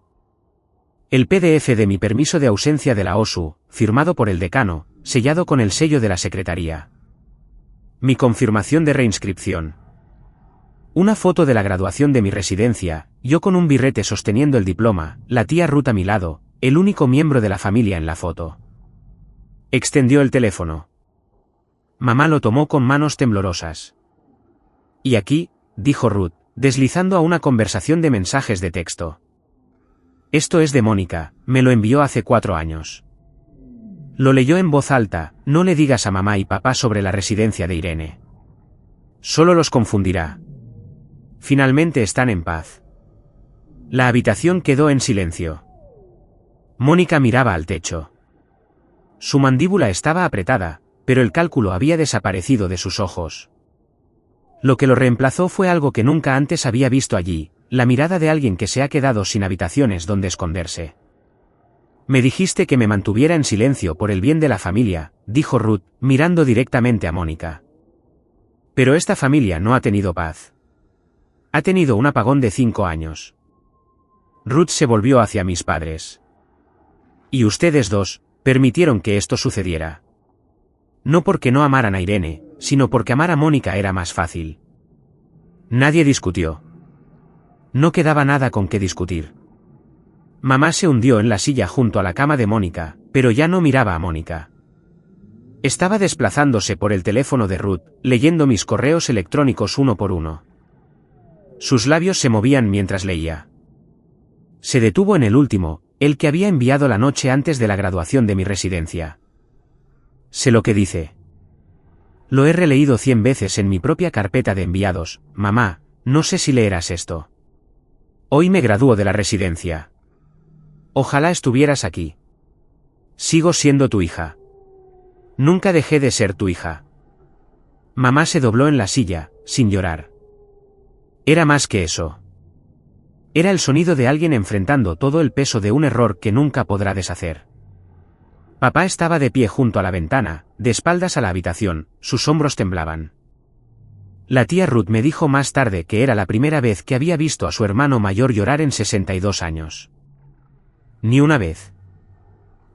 S1: El PDF de mi permiso de ausencia de la OSU, firmado por el decano, sellado con el sello de la secretaría. Mi confirmación de reinscripción. Una foto de la graduación de mi residencia, yo con un birrete sosteniendo el diploma, la tía Ruth a mi lado, el único miembro de la familia en la foto. Extendió el teléfono. Mamá lo tomó con manos temblorosas. Y aquí, dijo Ruth, deslizando a una conversación de mensajes de texto. Esto es de Mónica, me lo envió hace 4 años. Lo leyó en voz alta, no le digas a mamá y papá sobre la residencia de Irene. Solo los confundirá. Finalmente están en paz. La habitación quedó en silencio. Mónica miraba al techo. Su mandíbula estaba apretada, pero el cálculo había desaparecido de sus ojos. Lo que lo reemplazó fue algo que nunca antes había visto allí, la mirada de alguien que se ha quedado sin habitaciones donde esconderse. Me dijiste que me mantuviera en silencio por el bien de la familia, dijo Ruth, mirando directamente a Mónica. Pero esta familia no ha tenido paz. Ha tenido un apagón de 5 años. Ruth se volvió hacia mis padres. Y ustedes dos, permitieron que esto sucediera. No porque no amaran a Irene, sino porque amar a Mónica era más fácil. Nadie discutió. No quedaba nada con qué discutir. Mamá se hundió en la silla junto a la cama de Mónica, pero ya no miraba a Mónica. Estaba desplazándose por el teléfono de Ruth, leyendo mis correos electrónicos uno por uno. Sus labios se movían mientras leía. Se detuvo en el último, el que había enviado la noche antes de la graduación de mi residencia. Sé lo que dice. Lo he releído 100 veces en mi propia carpeta de enviados, mamá, no sé si leerás esto. Hoy me gradúo de la residencia. Ojalá estuvieras aquí. Sigo siendo tu hija. Nunca dejé de ser tu hija. Mamá se dobló en la silla, sin llorar. Era más que eso. Era el sonido de alguien enfrentando todo el peso de un error que nunca podrá deshacer. Papá estaba de pie junto a la ventana, de espaldas a la habitación, sus hombros temblaban. La tía Ruth me dijo más tarde que era la primera vez que había visto a su hermano mayor llorar en 62 años. Ni una vez.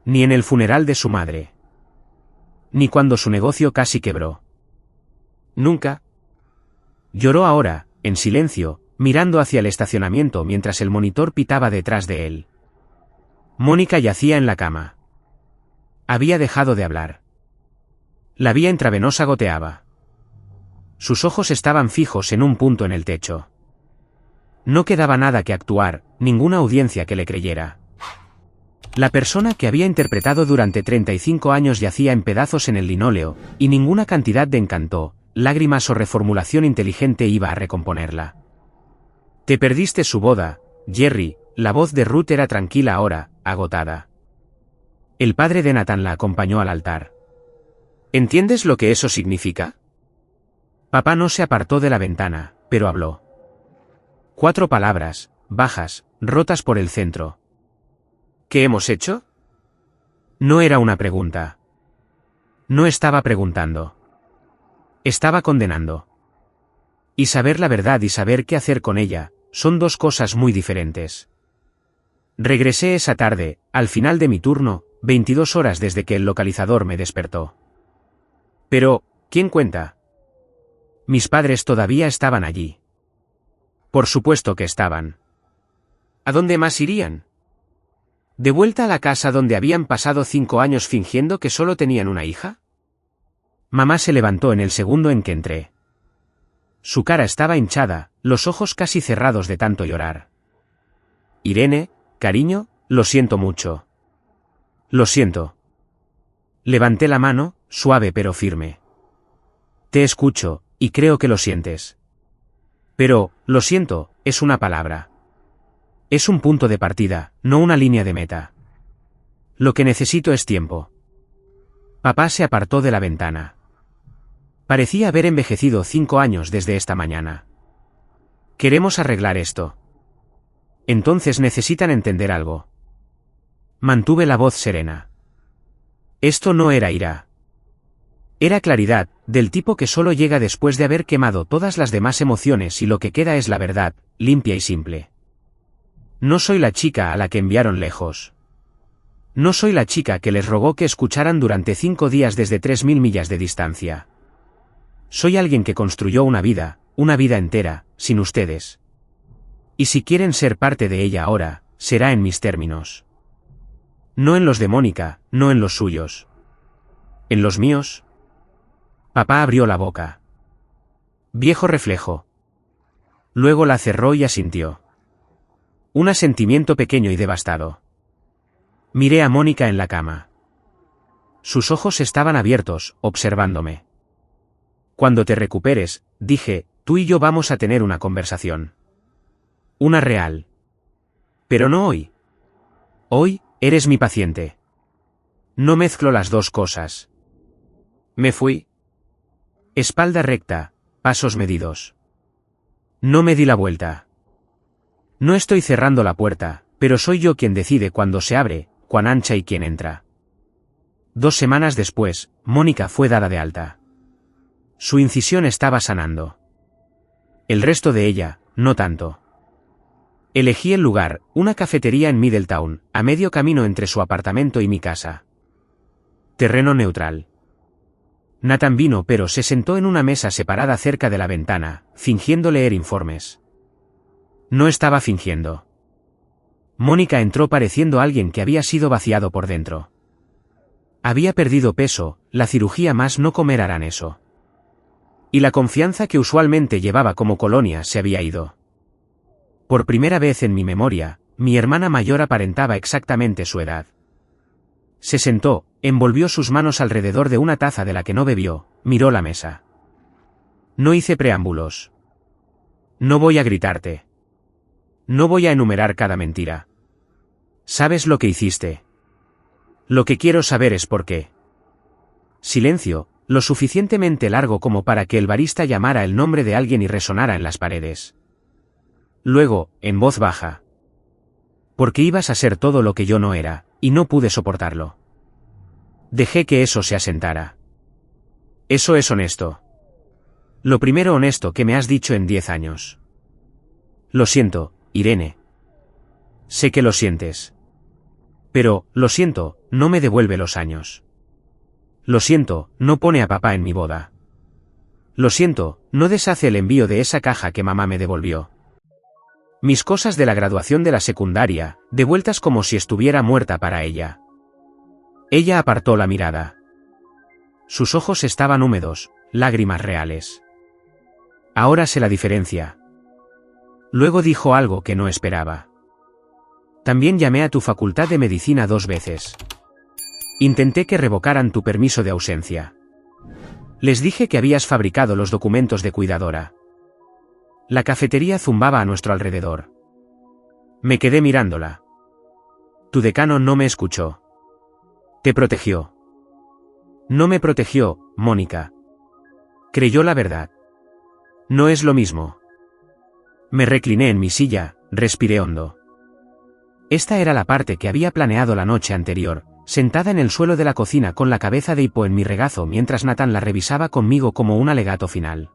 S1: Ni en el funeral de su madre. Ni cuando su negocio casi quebró. Nunca. Lloró ahora, en silencio, mirando hacia el estacionamiento mientras el monitor pitaba detrás de él. Mónica yacía en la cama. Había dejado de hablar. La vía intravenosa goteaba. Sus ojos estaban fijos en un punto en el techo. No quedaba nada que actuar, ninguna audiencia que le creyera. La persona que había interpretado durante 35 años yacía en pedazos en el linóleo, y ninguna cantidad de encanto, lágrimas o reformulación inteligente iba a recomponerla. Te perdiste su boda, Jerry. La voz de Ruth era tranquila ahora, agotada. El padre de Nathan la acompañó al altar. ¿Entiendes lo que eso significa? Papá no se apartó de la ventana, pero habló. 4 palabras, bajas, rotas por el centro. ¿Qué hemos hecho? No era una pregunta. No estaba preguntando. Estaba condenando. Y saber la verdad y saber qué hacer con ella, son 2 cosas muy diferentes. Regresé esa tarde, al final de mi turno, 22 horas desde que el localizador me despertó. Pero, ¿quién cuenta? Mis padres todavía estaban allí. Por supuesto que estaban. ¿A dónde más irían? ¿De vuelta a la casa donde habían pasado 5 años fingiendo que solo tenían una hija? Mamá se levantó en el segundo en que entré. Su cara estaba hinchada, los ojos casi cerrados de tanto llorar. Irene, cariño, lo siento mucho. Lo siento. Levanté la mano, suave pero firme. Te escucho, y creo que lo sientes. Pero, lo siento, es una palabra. Es un punto de partida, no una línea de meta. Lo que necesito es tiempo. Papá se apartó de la ventana. Parecía haber envejecido 5 años desde esta mañana. Queremos arreglar esto. Entonces necesitan entender algo. Mantuve la voz serena. Esto no era ira. Era claridad, del tipo que solo llega después de haber quemado todas las demás emociones y lo que queda es la verdad, limpia y simple. No soy la chica a la que enviaron lejos. No soy la chica que les rogó que escucharan durante 5 días desde 3000 millas de distancia. Soy alguien que construyó una vida entera, sin ustedes. Y si quieren ser parte de ella ahora, será en mis términos. No en los de Mónica, no en los suyos. ¿En los míos? Papá abrió la boca. Viejo reflejo. Luego la cerró y asintió. Un asentimiento pequeño y devastado. Miré a Mónica en la cama. Sus ojos estaban abiertos, observándome. Cuando te recuperes, dije, tú y yo vamos a tener una conversación. Una real. Pero no hoy. Hoy, eres mi paciente. No mezclo las 2 cosas. Me fui. Espalda recta, pasos medidos. No me di la vuelta. No estoy cerrando la puerta, pero soy yo quien decide cuándo se abre, cuán ancha y quién entra. 2 semanas después, Mónica fue dada de alta. Su incisión estaba sanando. El resto de ella, no tanto. Elegí el lugar, una cafetería en Middletown, a medio camino entre su apartamento y mi casa. Terreno neutral. Nathan vino pero se sentó en una mesa separada cerca de la ventana, fingiendo leer informes. No estaba fingiendo. Mónica entró pareciendo alguien que había sido vaciado por dentro. Había perdido peso, la cirugía más no comer harán eso. Y la confianza que usualmente llevaba como colonia se había ido. Por primera vez en mi memoria, mi hermana mayor aparentaba exactamente su edad. Se sentó, envolvió sus manos alrededor de una taza de la que no bebió, miró la mesa. No hice preámbulos. No voy a gritarte. No voy a enumerar cada mentira. ¿Sabes lo que hiciste? Lo que quiero saber es por qué. Silencio, lo suficientemente largo como para que el barista llamara el nombre de alguien y resonara en las paredes. Luego, en voz baja. Porque ibas a ser todo lo que yo no era, y no pude soportarlo. Dejé que eso se asentara. Eso es honesto. Lo primero honesto que me has dicho en 10 años. Lo siento, Irene. Sé que lo sientes. Pero, lo siento, no me devuelve los años. Lo siento, no pone a papá en mi boda. Lo siento, no deshace el envío de esa caja que mamá me devolvió. Mis cosas de la graduación de la secundaria, devueltas como si estuviera muerta para ella. Ella apartó la mirada. Sus ojos estaban húmedos, lágrimas reales. Ahora sé la diferencia. Luego dijo algo que no esperaba. También llamé a tu facultad de medicina 2 veces. Intenté que revocaran tu permiso de ausencia. Les dije que habías fabricado los documentos de cuidadora. La cafetería zumbaba a nuestro alrededor. Me quedé mirándola. Tu decano no me escuchó. Te protegió. No me protegió, Mónica. Creyó la verdad. No es lo mismo. Me recliné en mi silla, respiré hondo. Esta era la parte que había planeado la noche anterior, sentada en el suelo de la cocina con la cabeza de hipo en mi regazo mientras Nathan la revisaba conmigo como un alegato final.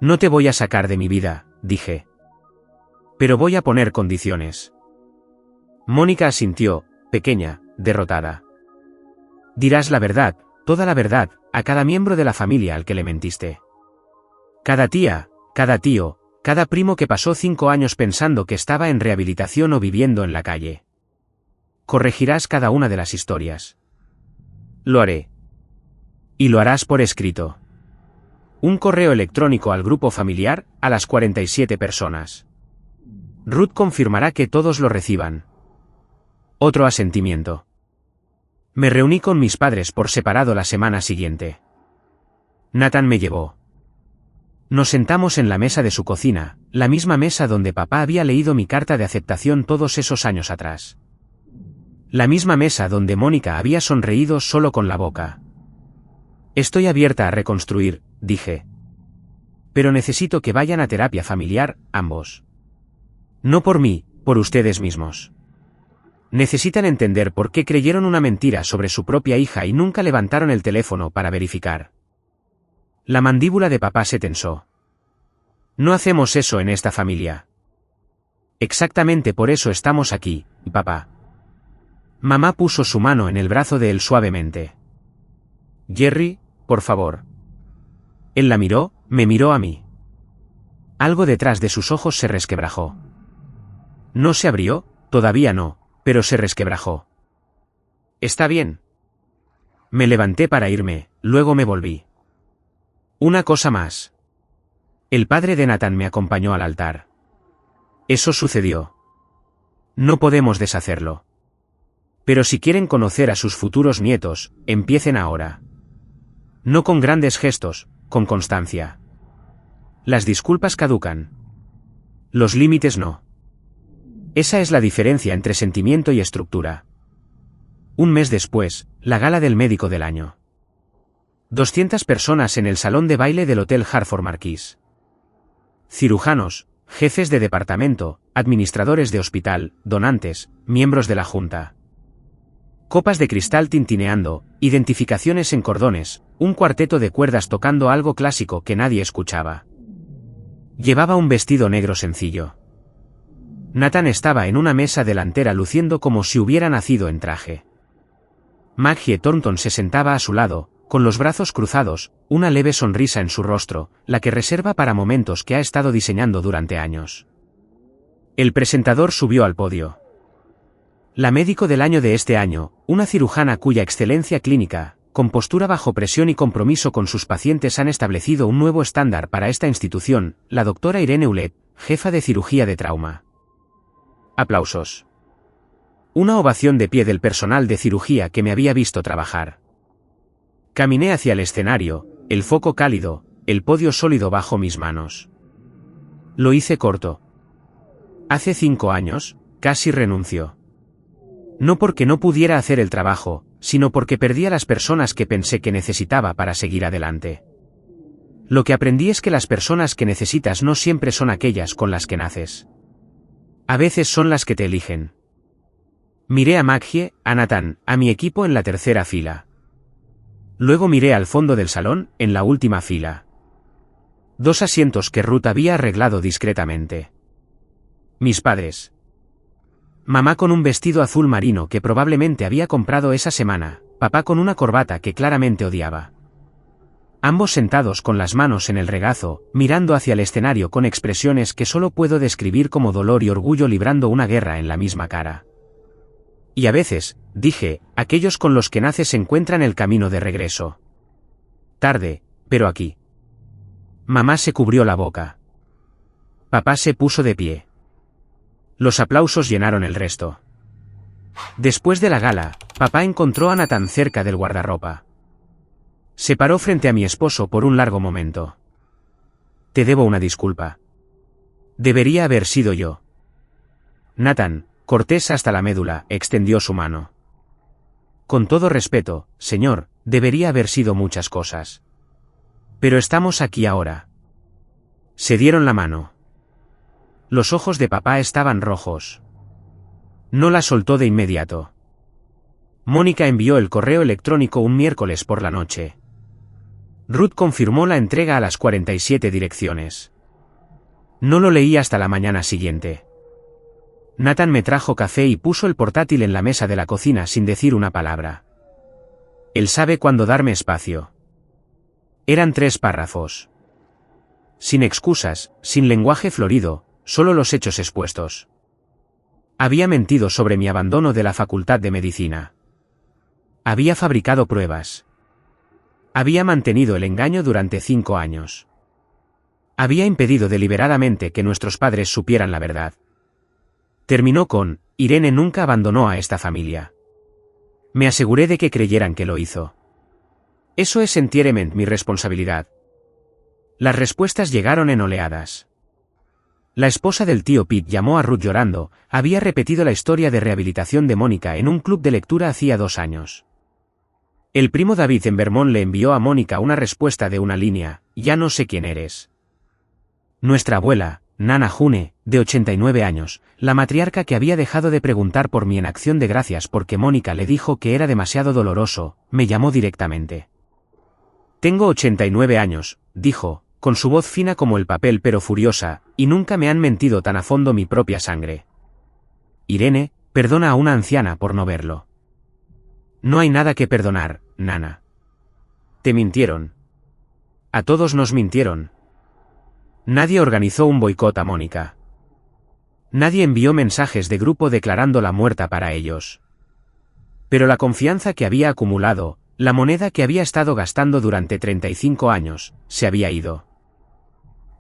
S1: No te voy a sacar de mi vida, dije. Pero voy a poner condiciones. Mónica asintió, pequeña, derrotada. Dirás la verdad, toda la verdad, a cada miembro de la familia al que le mentiste. Cada tía, cada tío, cada primo que pasó 5 años pensando que estaba en rehabilitación o viviendo en la calle. Corregirás cada una de las historias. Lo haré. Y lo harás por escrito. Un correo electrónico al grupo familiar, a las 47 personas. Ruth confirmará que todos lo reciban. Otro asentimiento. Me reuní con mis padres por separado la semana siguiente. Nathan me llevó. Nos sentamos en la mesa de su cocina, la misma mesa donde papá había leído mi carta de aceptación todos esos años atrás. La misma mesa donde Mónica había sonreído solo con la boca. Estoy abierta a reconstruir, dije. Pero necesito que vayan a terapia familiar, ambos. No por mí, por ustedes mismos. Necesitan entender por qué creyeron una mentira sobre su propia hija y nunca levantaron el teléfono para verificar. La mandíbula de papá se tensó. No hacemos eso en esta familia. Exactamente por eso estamos aquí, papá. Mamá puso su mano en el brazo de él suavemente. Jerry, por favor. Él la miró, me miró a mí. Algo detrás de sus ojos se resquebrajó. No se abrió, todavía no, pero se resquebrajó. Está bien. Me levanté para irme, luego me volví. Una cosa más. El padre de Nathan me acompañó al altar. Eso sucedió. No podemos deshacerlo. Pero si quieren conocer a sus futuros nietos, empiecen ahora. No con grandes gestos, con constancia. Las disculpas caducan. Los límites no. Esa es la diferencia entre sentimiento y estructura. Un mes después, la gala del médico del año. 200 personas en el salón de baile del Hotel Hartford Marquis. Cirujanos, jefes de departamento, administradores de hospital, donantes, miembros de la junta. Copas de cristal tintineando, identificaciones en cordones, un cuarteto de cuerdas tocando algo clásico que nadie escuchaba. Llevaba un vestido negro sencillo. Nathan estaba en una mesa delantera luciendo como si hubiera nacido en traje. Maggie Thornton se sentaba a su lado, con los brazos cruzados, una leve sonrisa en su rostro, la que reserva para momentos que ha estado diseñando durante años. El presentador subió al podio. La médico del año de este año, una cirujana cuya excelencia clínica, con postura bajo presión y compromiso con sus pacientes han establecido un nuevo estándar para esta institución, la doctora Irene Ulet, jefa de cirugía de trauma. Aplausos. Una ovación de pie del personal de cirugía que me había visto trabajar. Caminé hacia el escenario, el foco cálido, el podio sólido bajo mis manos. Lo hice corto. Hace 5 años, casi renunció. No porque no pudiera hacer el trabajo, sino porque perdí a las personas que pensé que necesitaba para seguir adelante. Lo que aprendí es que las personas que necesitas no siempre son aquellas con las que naces. A veces son las que te eligen. Miré a Maggie, a Nathan, a mi equipo en la tercera fila. Luego miré al fondo del salón, en la última fila. 2 asientos que Ruth había arreglado discretamente. Mis padres. Mamá con un vestido azul marino que probablemente había comprado esa semana, papá con una corbata que claramente odiaba. Ambos sentados con las manos en el regazo, mirando hacia el escenario con expresiones que solo puedo describir como dolor y orgullo librando una guerra en la misma cara. Y a veces, dije, aquellos con los que naces encuentran el camino de regreso. Tarde, pero aquí. Mamá se cubrió la boca. Papá se puso de pie. Los aplausos llenaron el resto. Después de la gala, papá encontró a Nathan cerca del guardarropa. Se paró frente a mi esposo por un largo momento. Te debo una disculpa. Debería haber sido yo. Nathan, cortés hasta la médula, extendió su mano. Con todo respeto, señor, debería haber sido muchas cosas. Pero estamos aquí ahora. Se dieron la mano. Los ojos de papá estaban rojos. No la soltó de inmediato. Mónica envió el correo electrónico un miércoles por la noche. Ruth confirmó la entrega a las 47 direcciones. No lo leí hasta la mañana siguiente. Nathan me trajo café y puso el portátil en la mesa de la cocina sin decir una palabra. Él sabe cuándo darme espacio. Eran 3 párrafos. Sin excusas, sin lenguaje florido, solo los hechos expuestos. Había mentido sobre mi abandono de la Facultad de Medicina. Había fabricado pruebas. Había mantenido el engaño durante 5 años. Había impedido deliberadamente que nuestros padres supieran la verdad. Terminó con, Irene nunca abandonó a esta familia. Me aseguré de que creyeran que lo hizo. Eso es enteramente mi responsabilidad. Las respuestas llegaron en oleadas. La esposa del tío Pete llamó a Ruth llorando, había repetido la historia de rehabilitación de Mónica en un club de lectura hacía 2 años. El primo David en Vermont le envió a Mónica una respuesta de una línea, ya no sé quién eres. Nuestra abuela, Nana June, de 89 años, la matriarca que había dejado de preguntar por mí en acción de gracias porque Mónica le dijo que era demasiado doloroso, me llamó directamente. Tengo 89 años, dijo, con su voz fina como el papel pero furiosa, y nunca me han mentido tan a fondo mi propia sangre. Irene, perdona a una anciana por no verlo. No hay nada que perdonar, Nana. Te mintieron. A todos nos mintieron. Nadie organizó un boicot a Mónica. Nadie envió mensajes de grupo declarándola muerta para ellos. Pero la confianza que había acumulado, la moneda que había estado gastando durante 35 años, se había ido.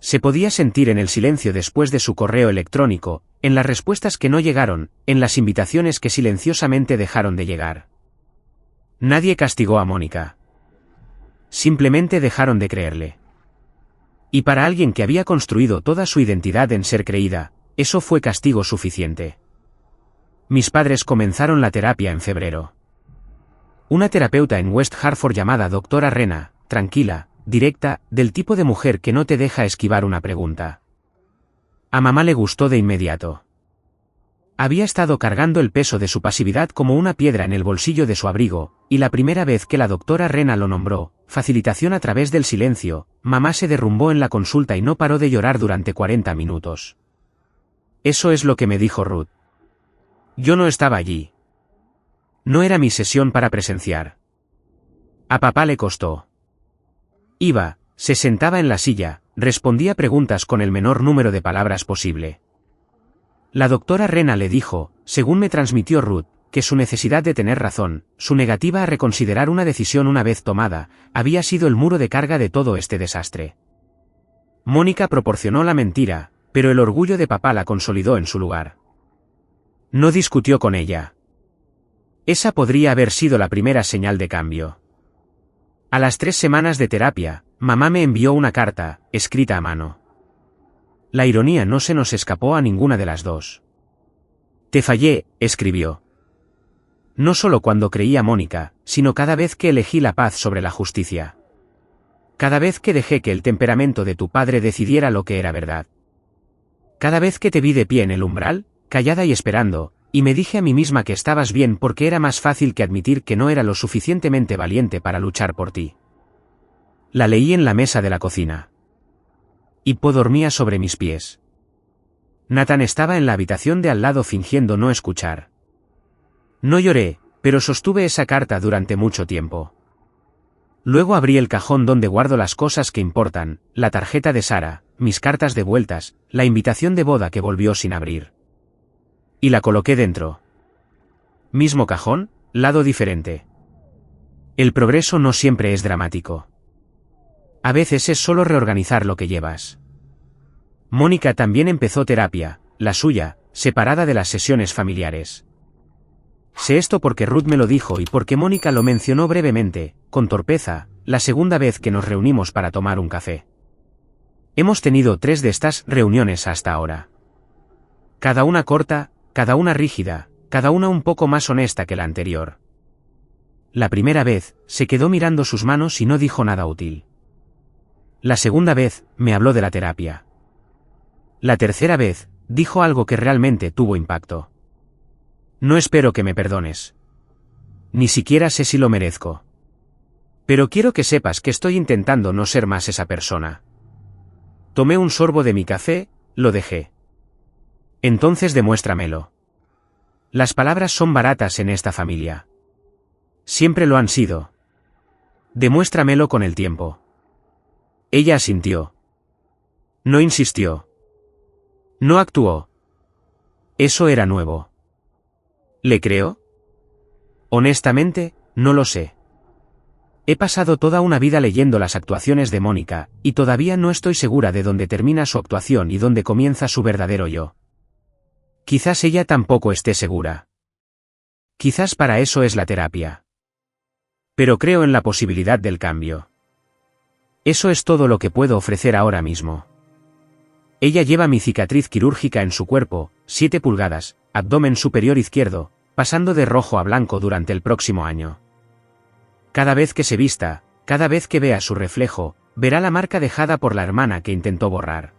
S1: Se podía sentir en el silencio después de su correo electrónico, en las respuestas que no llegaron, en las invitaciones que silenciosamente dejaron de llegar. Nadie castigó a Mónica. Simplemente dejaron de creerle. Y para alguien que había construido toda su identidad en ser creída, eso fue castigo suficiente. Mis padres comenzaron la terapia en febrero. Una terapeuta en West Hartford llamada Doctora Rena, tranquila, directa, del tipo de mujer que no te deja esquivar una pregunta. A mamá le gustó de inmediato. Había estado cargando el peso de su pasividad como una piedra en el bolsillo de su abrigo, y la primera vez que la doctora Rena lo nombró, facilitación a través del silencio, mamá se derrumbó en la consulta y no paró de llorar durante 40 minutos. Eso es lo que me dijo Ruth. Yo no estaba allí. No era mi sesión para presenciar. A papá le costó. Iba, se sentaba en la silla, respondía preguntas con el menor número de palabras posible. La doctora Rena le dijo, según me transmitió Ruth, que su necesidad de tener razón, su negativa a reconsiderar una decisión una vez tomada, había sido el muro de carga de todo este desastre. Mónica proporcionó la mentira, pero el orgullo de papá la consolidó en su lugar. No discutió con ella. Esa podría haber sido la primera señal de cambio. A las 3 semanas de terapia, mamá me envió una carta, escrita a mano. La ironía no se nos escapó a ninguna de las dos. Te fallé, escribió. No solo cuando creí a Mónica, sino cada vez que elegí la paz sobre la justicia. Cada vez que dejé que el temperamento de tu padre decidiera lo que era verdad. Cada vez que te vi de pie en el umbral, callada y esperando, y me dije a mí misma que estabas bien porque era más fácil que admitir que no era lo suficientemente valiente para luchar por ti. La leí en la mesa de la cocina. Hippo dormía sobre mis pies. Nathan estaba en la habitación de al lado fingiendo no escuchar. No lloré, pero sostuve esa carta durante mucho tiempo. Luego abrí el cajón donde guardo las cosas que importan, la tarjeta de Sara, mis cartas devueltas, la invitación de boda que volvió sin abrir. Y la coloqué dentro. Mismo cajón, lado diferente. El progreso no siempre es dramático. A veces es solo reorganizar lo que llevas. Mónica también empezó terapia, la suya, separada de las sesiones familiares. Sé esto porque Ruth me lo dijo y porque Mónica lo mencionó brevemente, con torpeza, la segunda vez que nos reunimos para tomar un café. Hemos tenido 3 de estas reuniones hasta ahora. Cada una corta, cada una rígida, cada una un poco más honesta que la anterior. La primera vez, se quedó mirando sus manos y no dijo nada útil. La segunda vez, me habló de la terapia. La tercera vez, dijo algo que realmente tuvo impacto. No espero que me perdones. Ni siquiera sé si lo merezco. Pero quiero que sepas que estoy intentando no ser más esa persona. Tomé un sorbo de mi café, lo dejé. Entonces demuéstramelo. Las palabras son baratas en esta familia. Siempre lo han sido. Demuéstramelo con el tiempo. Ella asintió. No insistió. No actuó. Eso era nuevo. ¿Le creo? Honestamente, no lo sé. He pasado toda una vida leyendo las actuaciones de Mónica, y todavía no estoy segura de dónde termina su actuación y dónde comienza su verdadero yo. Quizás ella tampoco esté segura. Quizás para eso es la terapia. Pero creo en la posibilidad del cambio. Eso es todo lo que puedo ofrecer ahora mismo. Ella lleva mi cicatriz quirúrgica en su cuerpo, 7 pulgadas, abdomen superior izquierdo, pasando de rojo a blanco durante el próximo año. Cada vez que se vista, cada vez que vea su reflejo, verá la marca dejada por la hermana que intentó borrar.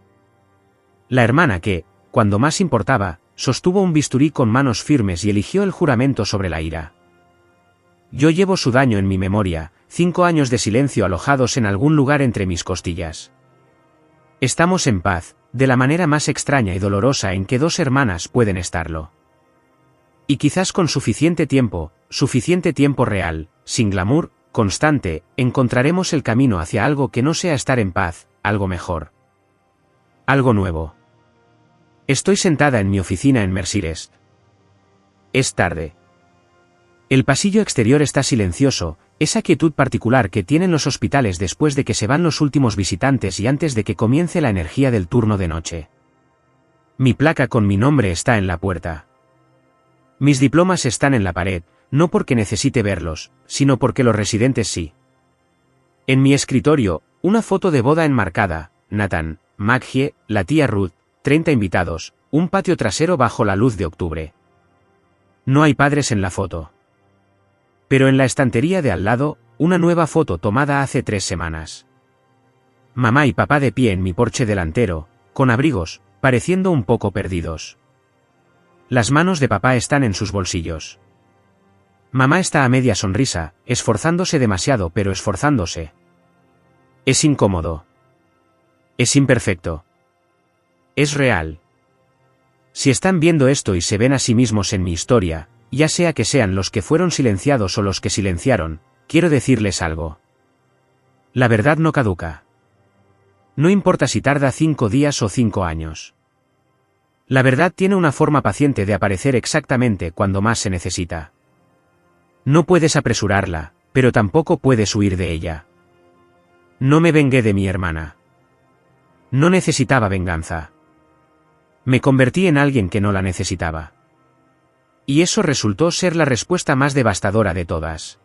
S1: La hermana que, cuando más importaba, sostuvo un bisturí con manos firmes y eligió el juramento sobre la ira. Yo llevo su daño en mi memoria, 5 años de silencio alojados en algún lugar entre mis costillas. Estamos en paz, de la manera más extraña y dolorosa en que 2 hermanas pueden estarlo. Y quizás con suficiente tiempo real, sin glamour, constante, encontraremos el camino hacia algo que no sea estar en paz, algo mejor. Algo nuevo. Estoy sentada en mi oficina en Mercedes. Es tarde. El pasillo exterior está silencioso, esa quietud particular que tienen los hospitales después de que se van los últimos visitantes y antes de que comience la energía del turno de noche. Mi placa con mi nombre está en la puerta. Mis diplomas están en la pared, no porque necesite verlos, sino porque los residentes sí. En mi escritorio, una foto de boda enmarcada, Nathan, Maggie, la tía Ruth, 30 invitados, un patio trasero bajo la luz de octubre. No hay padres en la foto. Pero en la estantería de al lado, una nueva foto tomada hace 3 semanas. Mamá y papá de pie en mi porche delantero, con abrigos, pareciendo un poco perdidos. Las manos de papá están en sus bolsillos. Mamá está a media sonrisa, esforzándose demasiado pero esforzándose. Es incómodo. Es imperfecto. Es real. Si están viendo esto y se ven a sí mismos en mi historia, ya sea que sean los que fueron silenciados o los que silenciaron, quiero decirles algo. La verdad no caduca. No importa si tarda 5 días o 5 años. La verdad tiene una forma paciente de aparecer exactamente cuando más se necesita. No puedes apresurarla, pero tampoco puedes huir de ella. No me vengué de mi hermana. No necesitaba venganza. Me convertí en alguien que no la necesitaba. Y eso resultó ser la respuesta más devastadora de todas.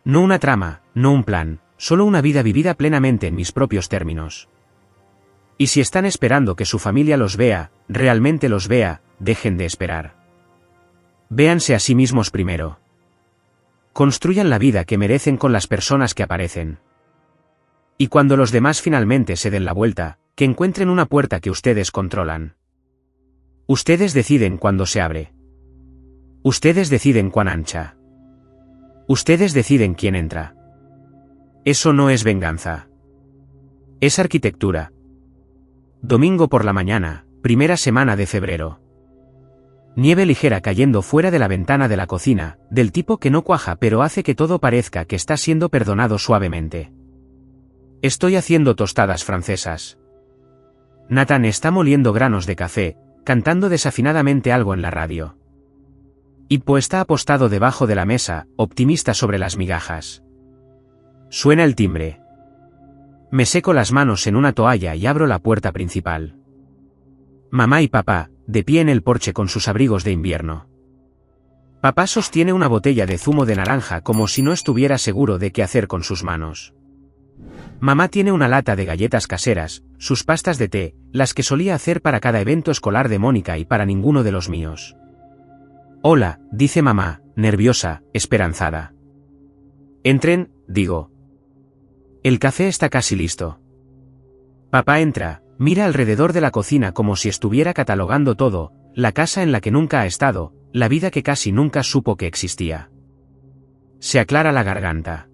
S1: No una trama, no un plan, solo una vida vivida plenamente en mis propios términos. Y si están esperando que su familia los vea, realmente los vea, dejen de esperar. Véanse a sí mismos primero. Construyan la vida que merecen con las personas que aparecen. Y cuando los demás finalmente se den la vuelta, que encuentren una puerta que ustedes controlan. Ustedes deciden cuándo se abre. Ustedes deciden cuán ancha. Ustedes deciden quién entra. Eso no es venganza. Es arquitectura. Domingo por la mañana, primera semana de febrero. Nieve ligera cayendo fuera de la ventana de la cocina, del tipo que no cuaja pero hace que todo parezca que está siendo perdonado suavemente. Estoy haciendo tostadas francesas. Nathan está moliendo granos de café, cantando desafinadamente algo en la radio. Hippo está apostado debajo de la mesa, optimista sobre las migajas. Suena el timbre. Me seco las manos en una toalla y abro la puerta principal. Mamá y papá, de pie en el porche con sus abrigos de invierno. Papá sostiene una botella de zumo de naranja como si no estuviera seguro de qué hacer con sus manos. Mamá tiene una lata de galletas caseras, sus pastas de té, las que solía hacer para cada evento escolar de Mónica y para ninguno de los míos. Hola, dice mamá, nerviosa, esperanzada. Entren, digo. El café está casi listo. Papá entra, mira alrededor de la cocina como si estuviera catalogando todo, la casa en la que nunca ha estado, la vida que casi nunca supo que existía. Se aclara la garganta.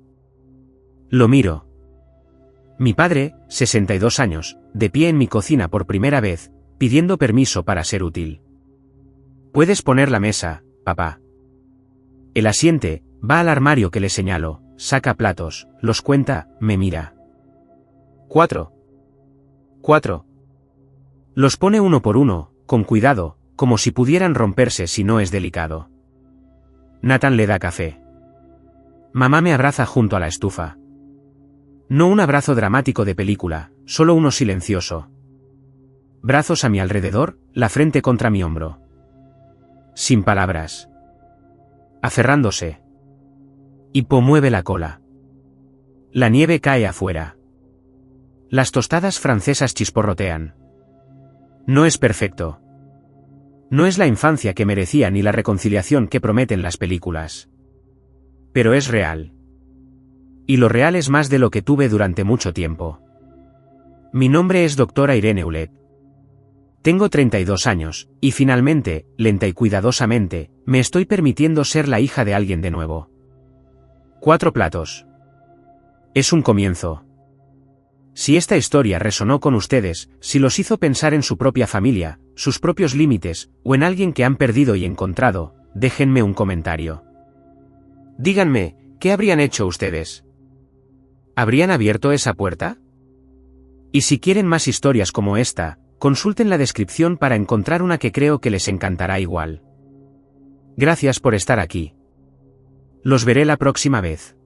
S1: Lo miro. Mi padre, 62 años, de pie en mi cocina por primera vez, pidiendo permiso para ser útil. Puedes poner la mesa, papá. Él asiente, va al armario que le señalo, saca platos, los cuenta, me mira. 4. Los pone uno por uno, con cuidado, como si pudieran romperse si no es delicado. Nathan le da café. Mamá me abraza junto a la estufa. No un abrazo dramático de película, solo uno silencioso. Brazos a mi alrededor, la frente contra mi hombro. Sin palabras. Aferrándose. Hippo mueve la cola. La nieve cae afuera. Las tostadas francesas chisporrotean. No es perfecto. No es la infancia que merecía ni la reconciliación que prometen las películas. Pero es real. Y lo real es más de lo que tuve durante mucho tiempo. Mi nombre es doctora Irene Ulet. Tengo 32 años, y finalmente, lenta y cuidadosamente, me estoy permitiendo ser la hija de alguien de nuevo. 4 platos. Es un comienzo. Si esta historia resonó con ustedes, si los hizo pensar en su propia familia, sus propios límites, o en alguien que han perdido y encontrado, déjenme un comentario. Díganme, ¿qué habrían hecho ustedes? ¿Habrían abierto esa puerta? Y si quieren más historias como esta, consulten la descripción para encontrar una que creo que les encantará igual. Gracias por estar aquí. Los veré la próxima vez.